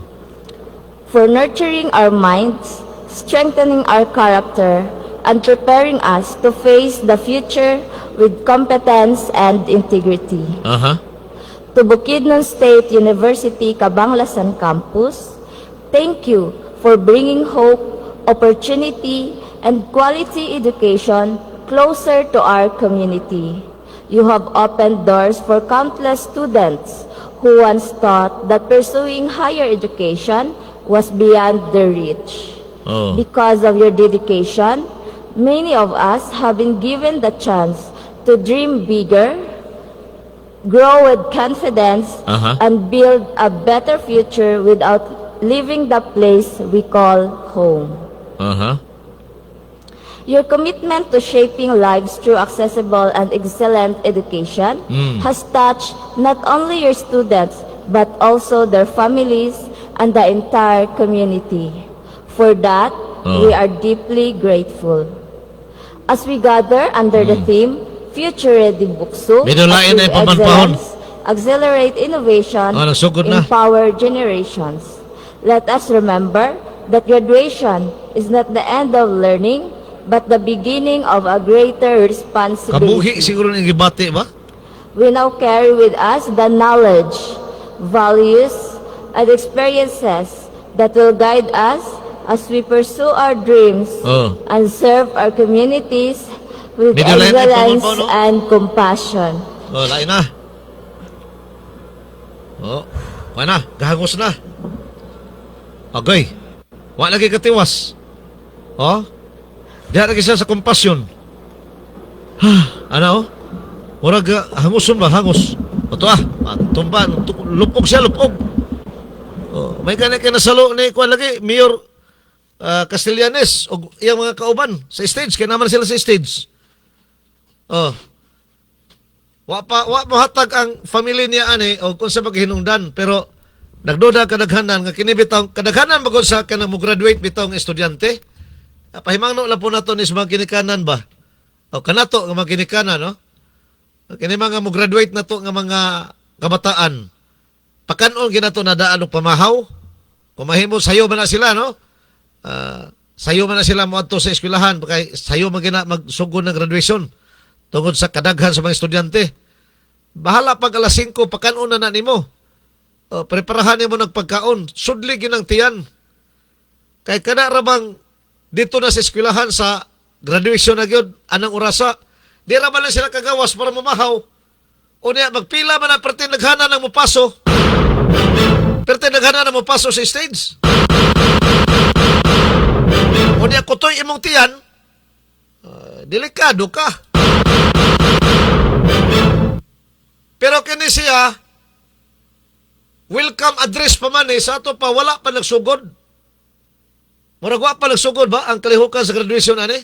for nurturing our minds, strengthening our character, and preparing us to face the future with competence and integrity. Aha. To Bukidnon State University Cabanglasan Campus, thank you for bringing hope, opportunity, and quality education closer to our community. You have opened doors for countless students who once thought that pursuing higher education was beyond their reach. Oh. Because of your dedication, many of us have been given the chance to dream bigger, grow with confidence, and build a better future without leaving the place we call home. Aha. Your commitment to shaping lives through accessible and excellent education has touched not only your students, but also their families and the entire community. For that, we are deeply grateful. As we gather under the theme, Future Ready Bukso, Binulain na Achieve ipamanpahon. Excellence, Accelerate Innovation, Nagsugod na. Empower Generations. Let us remember that graduation is not the end of learning, but the beginning of a greater responsibility. Kabuhi siguro ng gibati ba? We now carry with us the knowledge, values, and experiences that will guide us as we pursue our dreams Oh. and serve our communities with Medyo lain na excellence ipamon pa, no? and compassion. Oh, lain na. Oh, wala na, gahangos na. Okay. Wala lagi katiwas. Oh. Diyan lagi siya sa kompasyon. Ano oh? Murag hanguson ba, hangos. Oto tumban, lupog siya, lupog. Oh, may kanay kay nasalo ni kuan lagi, Mayor Castellanes o iyang mga kauban sa stage, kaya naman sila sa stage. Oh. Wa mo hatag ang family niya ani o kung sa paghinungdan, pero nagduda kadaghanan nga kini bitaw kadaghanan bagod sa kanang mo graduate bitaw nga estudyante. Pahimangno lang po nato ni sa mga kinikanan ba? O kanato nga mga kinikanan, no? Kini mga mo graduate nato nga mga kabataan. Pakanon ginato na daan og pamahaw. Kung mahimo sayo man na sila, no? Sayo man na sila moadto sa eskwelahan kay sayo man gina magsugod ng graduation tungod sa kadaghan sa mga estudyante. Bahala pag alas 5 pakanon na nimo. Preparahan mo nagpagkaon. Sudli ginang tiyan. Kay kada rabang dito na sa eskwelahan sa graduation na gyud anang orasa. Di ra man lang sila kagawas para mamahaw. O niya, magpila man ang pertin naghana ng mapaso. Pertin naghana ng mapaso sa stage. O niya, kutoy imong tiyan, delikado ka. Pero kini siya, welcome address pa man sa ato pa, wala pa nagsugod. Muragwa pa nagsugod ba ang kalihukan sa graduation ani?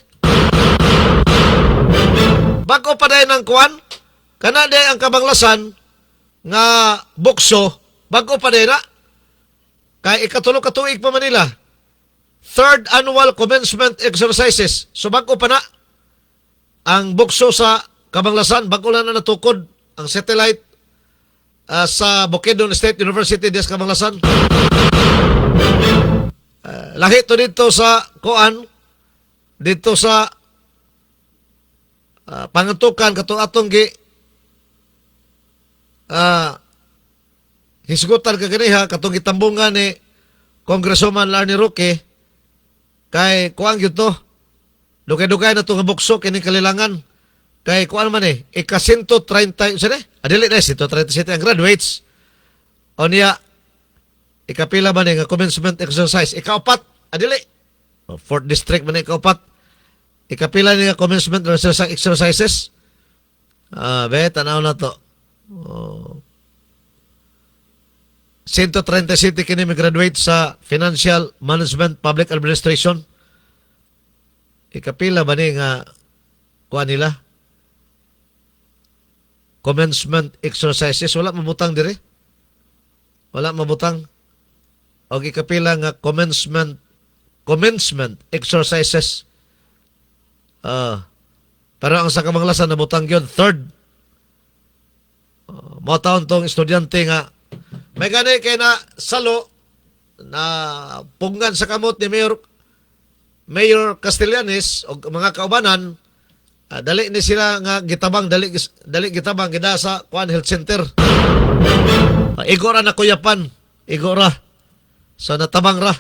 Bago pa dahil ng kuwan, kana dahil ang kabanglasan nga bukso, bago pa dahil na, kay ikatulog katuig pa Manila, third annual commencement exercises. So bago pa na, ang bukso sa kabanglasan, bago lang na natukod ang satellite sa Bukidnon State University des Kabanglasan. Lahi to dito sa kuan, dito sa pangantukan katong atong gi hisgutan kaganiha katong gitambungan ni Congresswoman Larny Roque kay kuan gyud to dugay-dugay na to nga bukso kini kalilangan kay kuan man ika 130 sane adili na 137 ang graduates o niya ikapila man nga commencement exercise ikaapat adili 4th district man ikaapat ikapila niya commencement exercises. Be, tanaw na to. 137 kini may graduate sa Financial Management Public Administration. Ikapila ba ni nga kuha nila? Commencement exercises. Wala mabutang dire. Wala mabutang. O ikapila nga commencement exercises. Pero ang sa kabanglasan na butang yun, third. Mga taon tong estudyante nga, may gani kay na salo na punggan sa kamot ni Mayor Castellanes o mga kaubanan, dali ni sila nga gitabang, dali gitabang gida sa Kuan Health Center. Igora na kuyapan, igora. So natabang ra.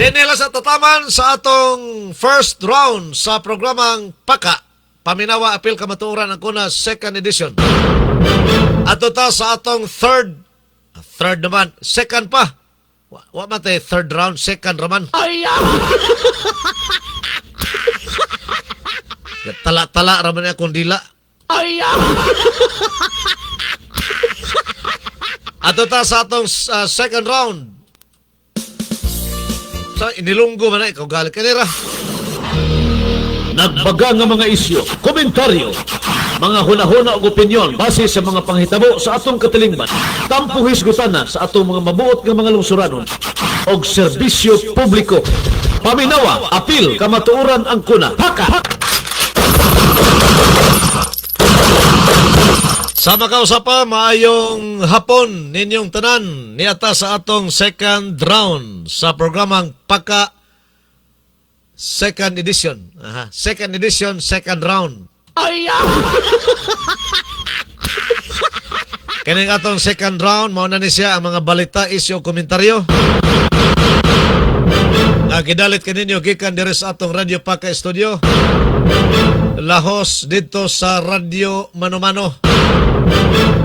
Dinila sa tataman sa atong first round sa programang Paka. Paminawa Apil Kamatuoran ang kuna second edition. Ato ta sa atong third naman, second pa. Wa man tay third round, second raman. Tala-tala raman akong dila. Ato ta sa atong second round. So, inilunggo man na ikaw galit kanira. Nagbaga nga mga isyo, komentaryo, mga hunahuna o opinyon base sa mga panghitabo sa atong katilingban. Tampong hisgutan na sa atong mga mabuot nga mga lungsuranon o serbisyo publiko. Paminawa, apil, kamatuoran ang kuna. Haka! Sa makausapa, maayong hapon ninyong tanan niata sa atong second round sa programang Paka second edition. Second edition, second round. Kining atong second round, mauna ni siya ang mga balita, isyo, komentaryo. Gidalit kaninyo gikan diri sa atong Radio Paka Studio. Lahos dito sa Radio Mano-Mano.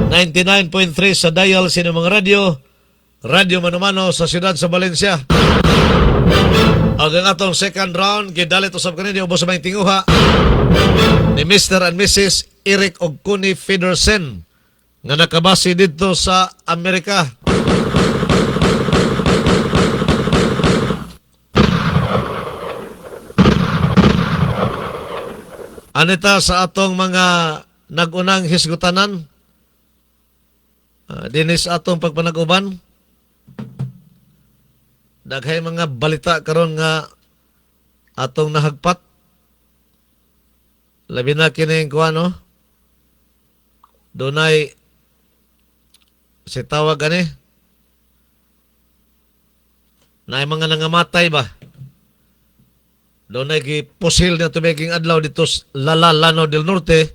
99.3 sa dial sa mga Radio Mano-Mano sa siyudad sa Valencia. Ang atong second round, gidalit usab kaninyo ubos sa mga tinguha ni Mr. and Mrs. Eric Ogkuni Federsen nga nakabase dito sa Amerika. Anita sa atong mga nagunang hisgutanan, dinis atong pagpanag-uban, daghay mga balita karon nga atong nahagpat. Labi na kining kuano, dunay si tawag ani, na mga nangamatay ba? Doon ay gipusil na tumiging adlaw dito Lalano del Norte,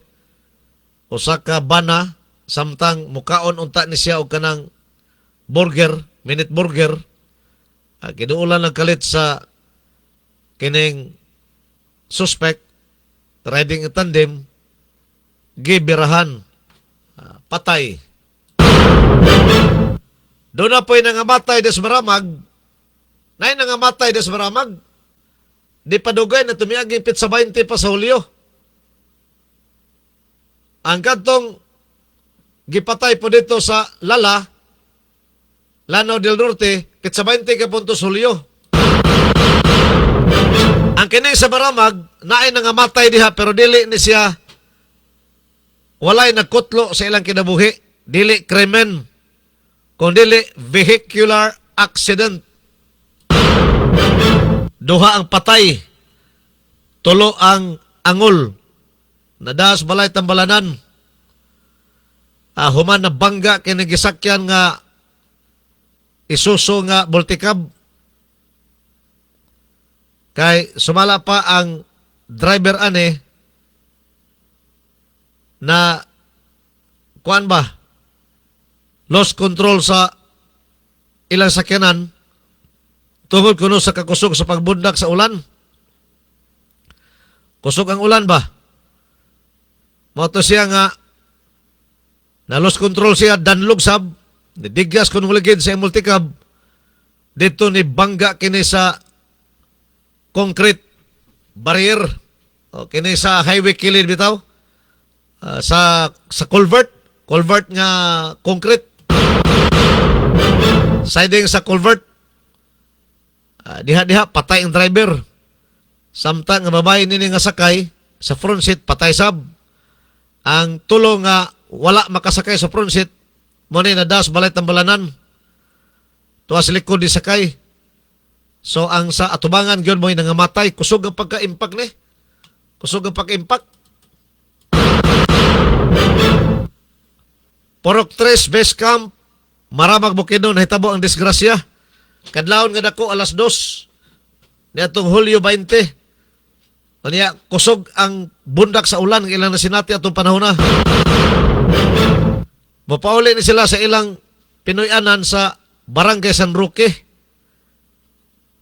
Osaka, Bana, samtang mukaon unta ni siya o kanang burger, minute burger, Kinuulan ng kalit sa kining suspect riding in tandem, gibirahan, patay. Doon na po'y nangamatay des maramag, nay nangamatay des maramag, di padugay na tumiaging pit sa 20 pa sa Hulyo. Ang kantong gipatay po dito sa Lanao del Norte, pit sa 20 ka puntos Hulyo. Ang kini sa maramag, naay nangamatay diha, pero dili ni siya, walay nagkutlo sa ilang kinabuhi. Dili krimen, kundi vehicular accident. Duha ang patay, tulo ang angol, nadaas balay tambalanan. Human na bangga kinigisakyan nga isuso nga multicab. Kay sumala pa ang driver ane na kuan ba? Lost control sa ilang sakyanan tungod kuno sa kakusog sa pagbundak sa ulan. Kusog ang ulan ba? Moto siya nga na lost control siya, danlugsab, nidiggas kung huligid sa multicab, dito ni bangga kini sa concrete barrier, o kini sa highway kilid bitaw, sa culvert nga concrete, siding sa culvert, diha-diha patay ang driver. Samtang nga babae nini nga sakay sa front seat patay sab. Ang tulo nga wala makasakay sa front seat mo ni nadas balay tambalanan. Tuwa sa likod di sakay. So ang sa atubangan gyud mo nangamatay, kusog ang pagka-impact ni. Kusog ang pagka-impact. Porok 3 base camp, Maramag Bukidnon, hitabo ang disgrasya. Kadlawon nga dako alas 2 niadtong Hulyo 20. Kanya kusog ang bundak sa ulan ng ilang nasinati atong panahon na. Mapauli ni sila sa ilang Pinoyanan sa Barangay San Roque.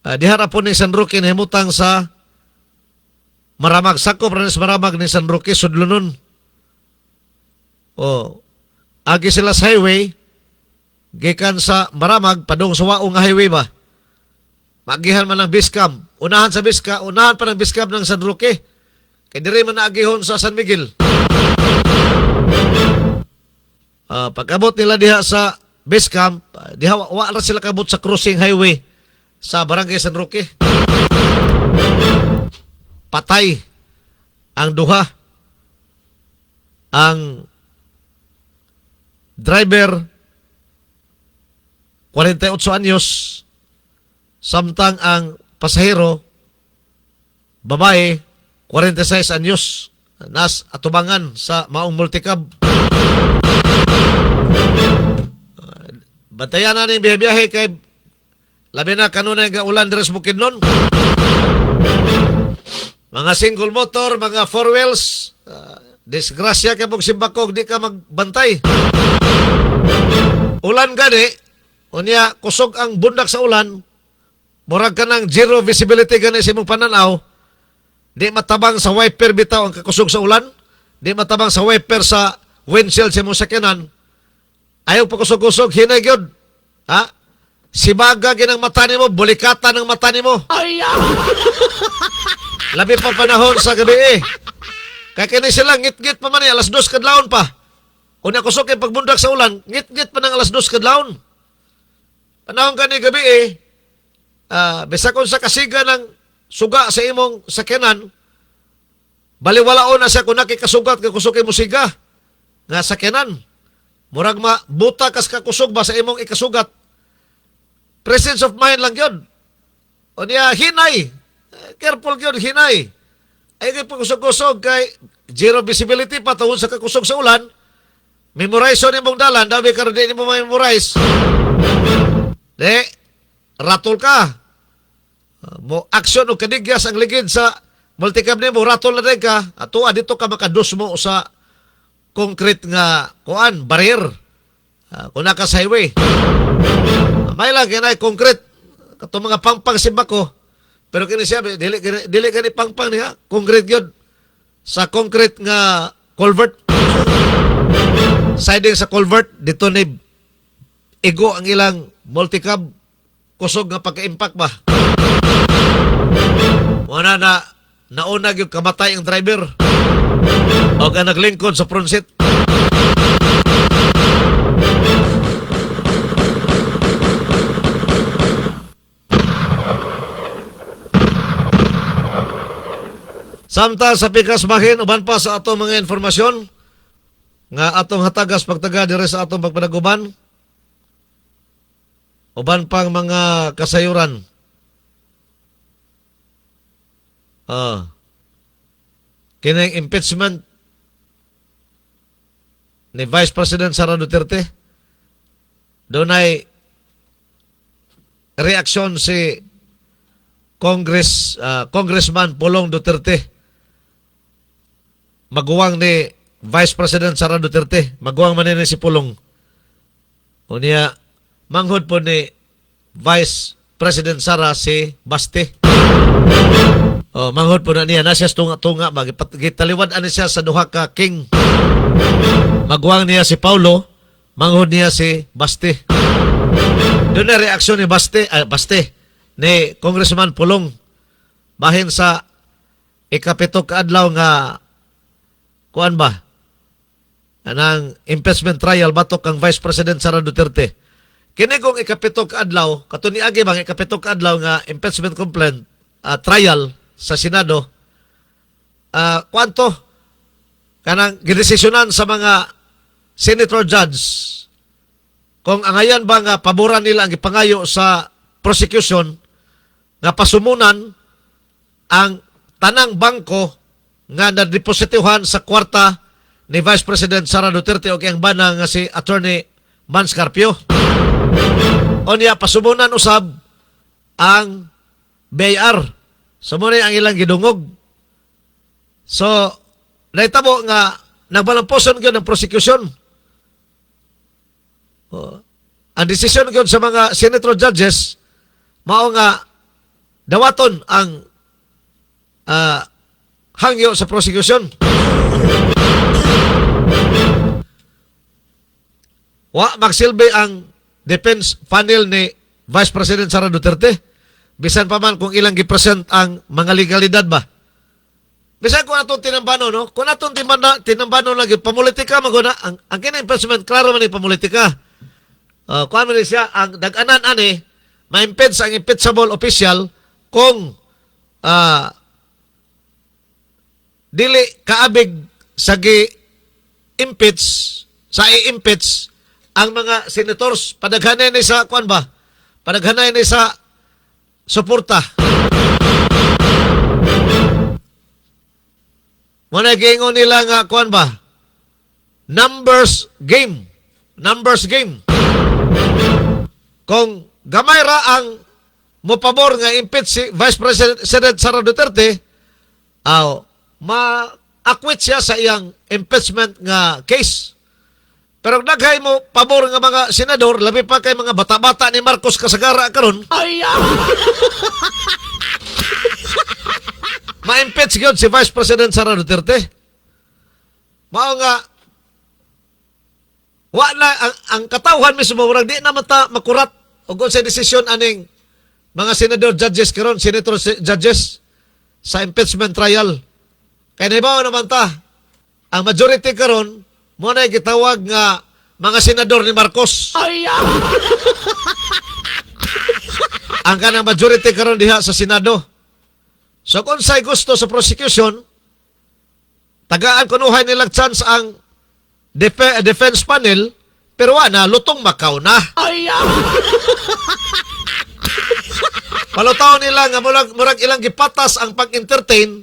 Diharapon ni San Roque na himutang sa Maramag. Sakop rin sa Maramag ni San Roque, Sudlunon. Agi sila sa highway, gikan sa Maramag, padung sa waong highway ba? Magihan man ng Biscam. Unahan pa ng Biscam ng San Roque. Kaya diri man naagihon sa San Miguel. Pag-abot nila diha sa Biscam, diha wala sila kabot sa crossing highway sa Barangay San Roque. Patay ang duha. Ang driver 48 anyos, samtang ang pasahero babae 46 anyos, nas atubangan sa maong multicab. Bantayan na ning biyahe kay labi na kanunay nga ulan diri sa Bukidnon. Mga single motor, mga four wheels, disgrasya kay pag simbakog di ka magbantay. Ulan gani, unya kusog ang bundak sa ulan, murag ka ng zero visibility gani sa imong pananaw, di matabang sa wiper bitaw ang kakusog sa ulan, di matabang sa wiper sa windshield sa imong sakyanan, ayaw pa kusog-kusog, hinay gyud. Ha? Sibaga ginang mata nimo, bulikata ng mata nimo. Labi pa panahon sa gabi eh. Kaya kini sila, ngit-ngit pa man eh, alas 2 kadlawon pa. Una kusog yung pagbundak sa ulan, ngit-ngit pa ng alas 2 kadlawon. Panahon ka ni gabi eh, bisa kung sa kasiga ng suga sa imong sakyanan, baliwalaon na siya kung nakikasugat ka kusog mo siga nga sakyanan. Murag buta kas kakusog ba sa imong ikasugat. Presence of mind lang yun. O niya, hinay. Careful yun, hinay. Ay kay pagkusog-kusog kay zero visibility pa tungod sa kakusog sa ulan. Memorize ni mong dalan, dabi ka rin mo memorize. De, ratol ka. Mo action o kanigyas ang ligid sa multicab ni mo, ratol na rin ka. Ato, dito ka makadus mo sa concrete nga barrier. Kung naka sa highway. May lang, yan ay concrete Katong mga pangpang simba ko. Pero kini siya, dili gani pangpang niya. Concrete yun. Sa concrete nga culvert. Siding sa culvert, dito ni igo ang ilang multicab. Kusog nga pagka-impact ba. Wala na naunag yung kamatay ang driver. O ka naglingkod sa front seat. Samtang sa pikas bahin, uban pa sa atong mga informasyon nga atong hatagas pagtaga dire sa atong pagpanaguban. Uban pang mga kasayuran. Kining impeachment ni Vice President Sara Duterte. Doon ay reaksyon si Congressman Pulong Duterte. Maguwang ni Vice President Sara Duterte. Maguwang man ni si Pulong. O niya, manghod po ni Vice President Sara si Baste. O, manghod po na niya. Nasiyas tunga-tunga. Gitaliwad ani siya sa duha ka king. Maguwang niya si Paulo. Manghod niya si Baste. Doon na reaksyon ni Baste ni Congressman Pulong. Bahin sa ikapito kaadlaw nga kuan ba? Anang impeachment trial batok kang Vice President Sara Duterte. Kini kong ikapito kaadlaw, katuni agi bang ikapito kaadlaw nga impeachment complaint trial sa Senado. Kwanto kanang gidesisyonan sa mga senator judge kung angayan ba nga paboran nila ang ipangayo sa prosecution nga pasumunan ang tanang bangko nga nadepositohan sa kwarta ni Vice President Sara Duterte o kayang bana nga si Attorney Mans Carpio. O niya, pasumunan usab ang BIR. Sumunay ang ilang gidungog. So, naitabo nga nagbalamposon yun ng prosecution. Ang desisyon yun sa mga senator judges, mao nga dawaton ang hangyo sa prosecution. Wa magsilbi ang defense panel ni Vice President Sara Duterte. Bisan pa man kung ilang gipresent ang mga legalidad ba. Bisan kung atong tinambano, no? Kung atong tinambano lagi, pamulitika maguna. Ang kina-impeachment, klaro man ni pamulitika. Kung ano siya, ang dag-anan ani, ma-impede sa ang impeachable official kung dili kaabig sa gi-impeach, sa i-impeach ang mga senators. Padaghanay ni sa, kuan ba? Padaghanay ni sa suporta. Muna gingon nila nga, kuan ba? Numbers game. Numbers game. Kung gamay ra ang mopabor nga impeach si Vice President Sara Duterte, ma-acquit siya sa iyang impeachment nga case. Pero daghay mo pabor nga mga senador, labi pa kay mga bata-bata ni Marcos Kasagara karon. Ma-impeach gyud si Vice President Sara Duterte. Mao nga wala ang katawhan mismo murag di na mata makurat ug sa desisyon aning mga senador judges karon, senator judges sa impeachment trial. Kaya naibaw naman ta, ang majority karon mo na gitawag nga mga senador ni Marcos. Ang kanang majority karon diha sa Senado. So kung sa'y gusto sa prosecution, tagaan kunuhay nilang chance ang defense panel, pero na lutong Macau na. Palutaw nila nga murag ilang gipatas ang pag-entertain,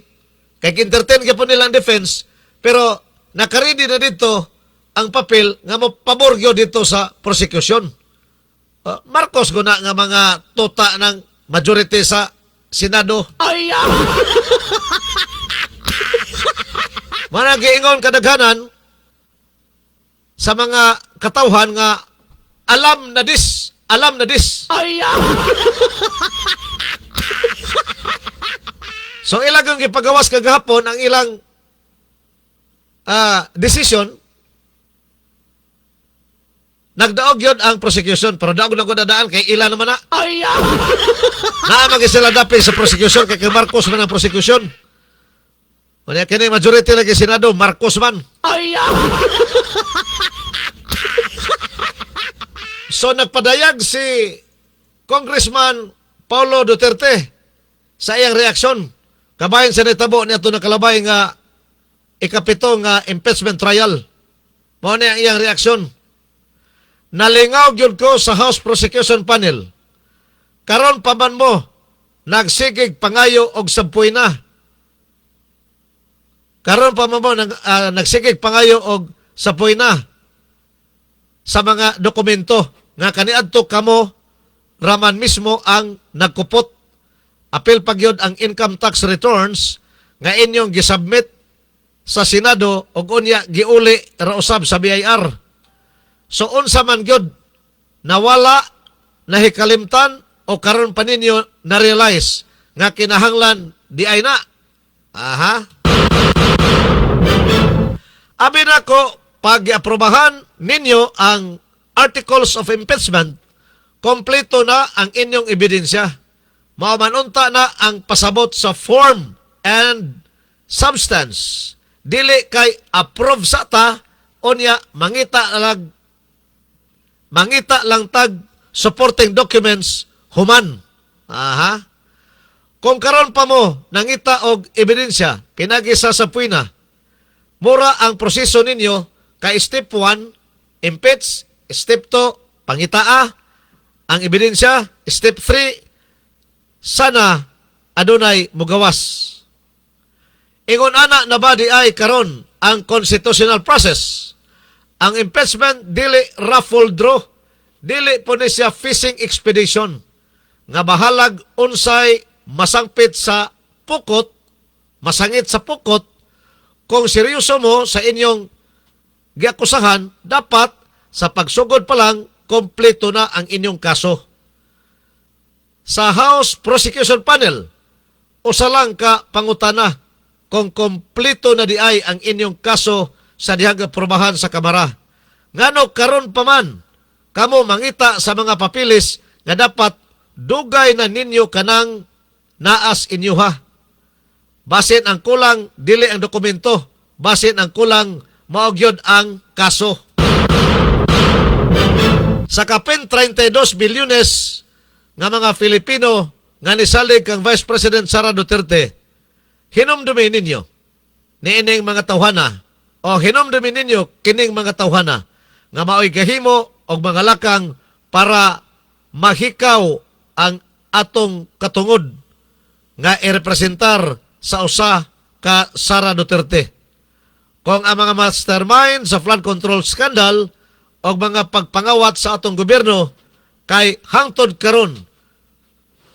kay entertain ka po nilang defense, pero nakaredy na dito ang papel nga mo paborgyo dito sa prosecution. Marcos guna nga mga tota ng majority sa Senado. Managiingon kadaghanan sa mga katawhan nga alam na alam na this. So ilang yung ipagawas kagahapon ang ilang decision, nagdaog yun ang prosecution, pero daog na ko dadaan kay ila naman na. Naamag sila dapin sa prosecution kay Marcos man ang prosecution. Kaya kini majority lagi Senado, Marcos man. So nagpadayag si Congressman Paulo Duterte sa iyang reaksyon. Kabayan sa nitabo niya ito nakalabay nga ikapito nga impeachment trial. Mao na ang iyang reaksyon. Nalingaw gyud ko sa House Prosecution Panel. Karon pa man mo nagsigig pangayo og sampuy na. Karon pa man mo nagsigig pangayo og sampuy na sa mga dokumento nga kaniadto kamo raman mismo ang nagkupot. Apil pagyod ang income tax returns nga inyong gisubmit sa Senado ug unya giuli ra usab sa BIR. So unsa man gyud nawala, nahikalimtan o karon pa ninyo na-realize nga kinahanglan di ay na. Aha. Abi na ko pag aprobahan ninyo ang Articles of Impeachment, kompleto na ang inyong ebidensya. Maumanunta na ang pasabot sa form and substance. Dili kay approve sa ta, unya mangita lang tag supporting documents human. Aha. Kung karon pa mo nangita og ebidensya, pinagisa sa puina, mura ang proseso ninyo kay step 1, impeach, step 2, pangitaa ang ebidensya, step 3, sana adunay mugawas. Ingon ana na ba di ay karon ang constitutional process? Ang impeachment dili raffle draw, dili po ni siya fishing expedition nga bahalag unsay masangpit sa pukot, masangit sa pukot. Kung seryoso mo sa inyong giakusahan, dapat sa pagsugod pa lang kompleto na ang inyong kaso. Sa House Prosecution Panel, usa lang ka pangutana kung kompleto na di ay ang inyong kaso sa dihang aprobahan sa Kamara. Ngano karon pa man, kamo mangita sa mga papilis nga dapat dugay na ninyo kanang naas inyuha. Basin ang kulang, dili ang dokumento. Basin ang kulang, maogyod ang kaso. Sa kapin 32 bilyones nga mga Filipino nga nisalig kang Vice President Sara Duterte, hinumdumi ninyo niining mga tawhana o hinumdumi ninyo kining mga tawhana nga maoy gahimo og mga lakang para mahikaw ang atong katungod nga irepresentar sa usa ka Sara Duterte. Kung ang mga mastermind sa flood control scandal o mga pagpangawat sa atong gobyerno kay hangtod karon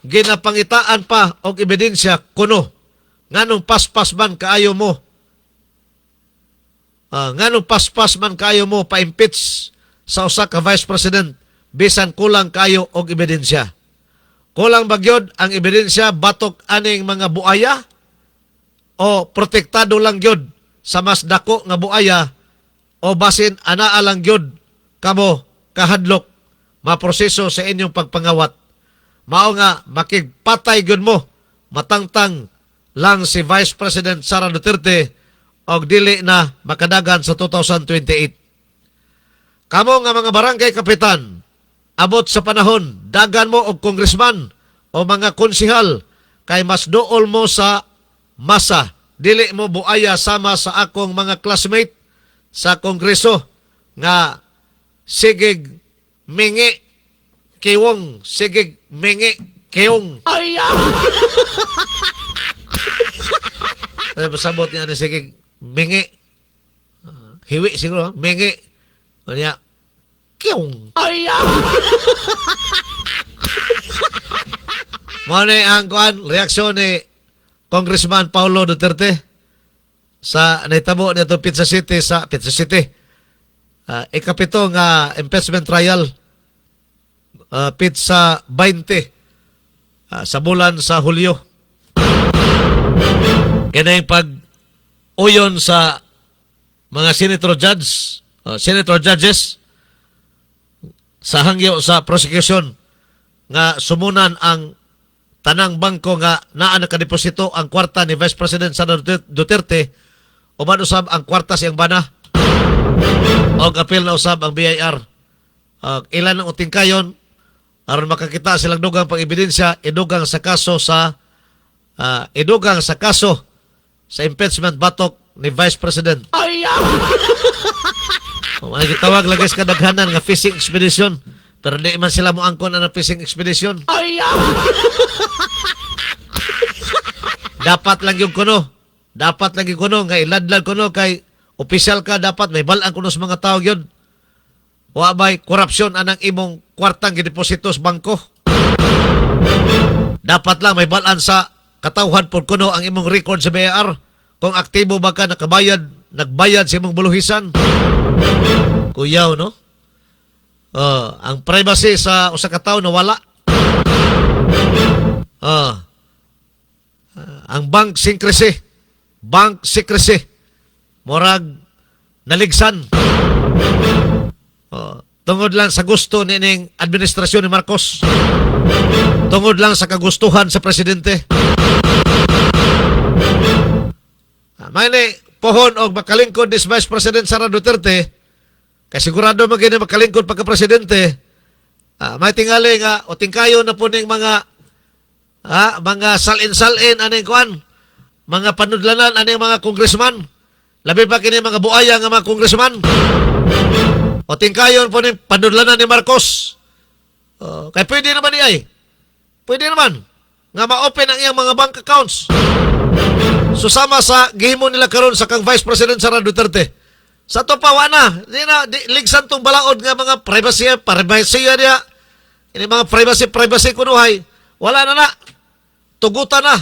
ginapangitaan pa og ebidensya kuno nganong paspas man kaayo mo pa-impeach sa usa ka Vice President bisan kulang kayo og ebidensya. Kulang bagyod ang ebidensya batok aning mga buaya o protektado lang gyud sa mas dako nga buaya o basin anaa lang gyud kamo kahadlok maproseso sa inyong pagpangawat. Mao nga makigpatay gyud mo matangtang lang si Vice President Sara Duterte og dili na makadagan sa 2028. Kamo nga mga barangay kapitan, abot sa panahon dagan mo og congressman o mga konsihal kay mas dool mo sa masa. Dili mo buaya sama sa akong mga classmate sa kongreso nga sigig mingi kiwong, sigig mingi kiwong. Ay, pasabot niya na sigig mingi. Hiwi siguro, mingi. Kanya, kiwong. Muna ang reaksyon ni Congressman Paulo Duterte sa naitabo nito Pizza City sa Pizza City. Ikapito nga impeachment trial. pizza 20 sa bulan sa Hulyo. Kaya yung pag-uyon sa mga senator judges sa hangyo sa prosecution nga sumunan ang tanang bangko nga naa nakadeposito ang kwarta ni Vice President Sara Duterte o usab ang kwarta siyang bana o apil na usab ang BIR. Ilan ang utingkayon aron makakita silang dugang pang-ebidensya idugang sa kaso sa impeachment batok ni Vice President. May gitawag lagi sa kadaghanan nga fishing expedition pero di man sila mo angkon ang fishing expedition. Dapat lang yung kuno nga iladlad kuno kay opisyal ka, dapat may balaan kuno sa mga tao yun. Wa may korupsyon anang imong kwartang gideposito sa bangko. Dapat lang may balaan sa katawhan por kuno ang imong record sa BIR. Kung aktibo ba ka nagbayad sa imong buluhisan. Kuyaw, no? Ang privacy sa usa ka tawo nawala. Ang bank secrecy morag naligsan. Tungod lang sa gusto nining administrasyon ni Marcos. Tungod lang sa kagustuhan sa presidente. May pohon og makalingkod ni Vice President Sara Duterte kay sigurado magini makalingkod pagka-presidente. May tingali nga o tingkayo na po ning mga salin-salin aning kuan, mga panudlanan aning mga congressman. Labi pa kini mga buaya nga mga congressman. O tingkayon po ning panudlanan ni Marcos. Kay pwede naman niya Pwede naman nga ma-open ang iyang mga bank accounts. Susama sa gihimo nila karon sa kang Vice President Sara Duterte. Sa to pa na, ligsan tong balaod nga mga privacy niya. Ini mga privacy kunuhay. Wala na. Tugutan na.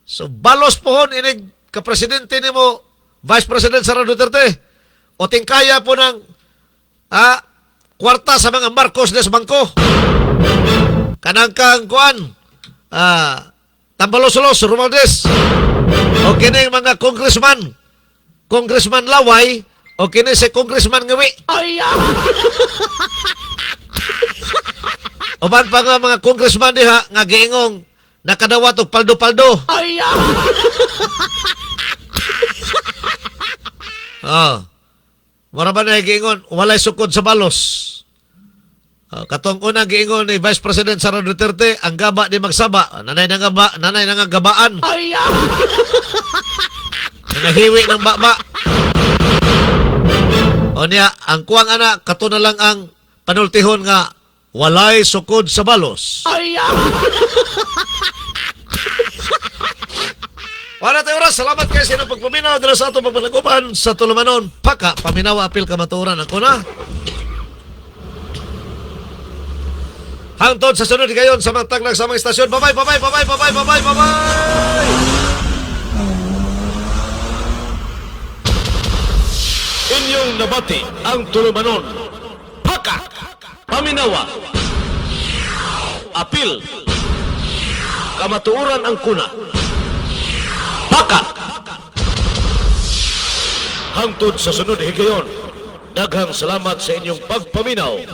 So balos pohon ini ka-presidente nimo Vice President Sara Duterte. O tingkaya po ng kwarta sa mga Marcos des bangko. Kanang kang kuan Tambalos-los, Romualdez. O kini mga congressman Laway, o kini si congressman Ngawi. Oban pa nga mga congressman diha nga giingong nakadawat og paldo-paldo. Mura ba na giingon walay sukod sa balos. Katong unang giingon ni Vice President Sara Duterte, ang gaba di magsaba. Nanay nga gabaan. Nangahiwi ng baba. O niya, ang kuwang anak, kato na lang ang panultihon nga, walay sukod sa balos. Wala tayo oras. Salamat kayo sa inyong pagpaminaw. Dala sa atong pagpanaguban sa Tulumanon. Paka, paminawa, apil kamaturan. Ako na. Hangtod sa sunod gayon sa mga taglag sa mga istasyon. Bye-bye, bye-bye, bye-bye, bye-bye, bye-bye, bye-bye! Inyong nabati ang Tulumanon. Paka! Paminawa. Apil. Kamatuoran ang kuna. Paka! Hangtod sa sunod higayon. Daghang salamat sa inyong pagpaminaw.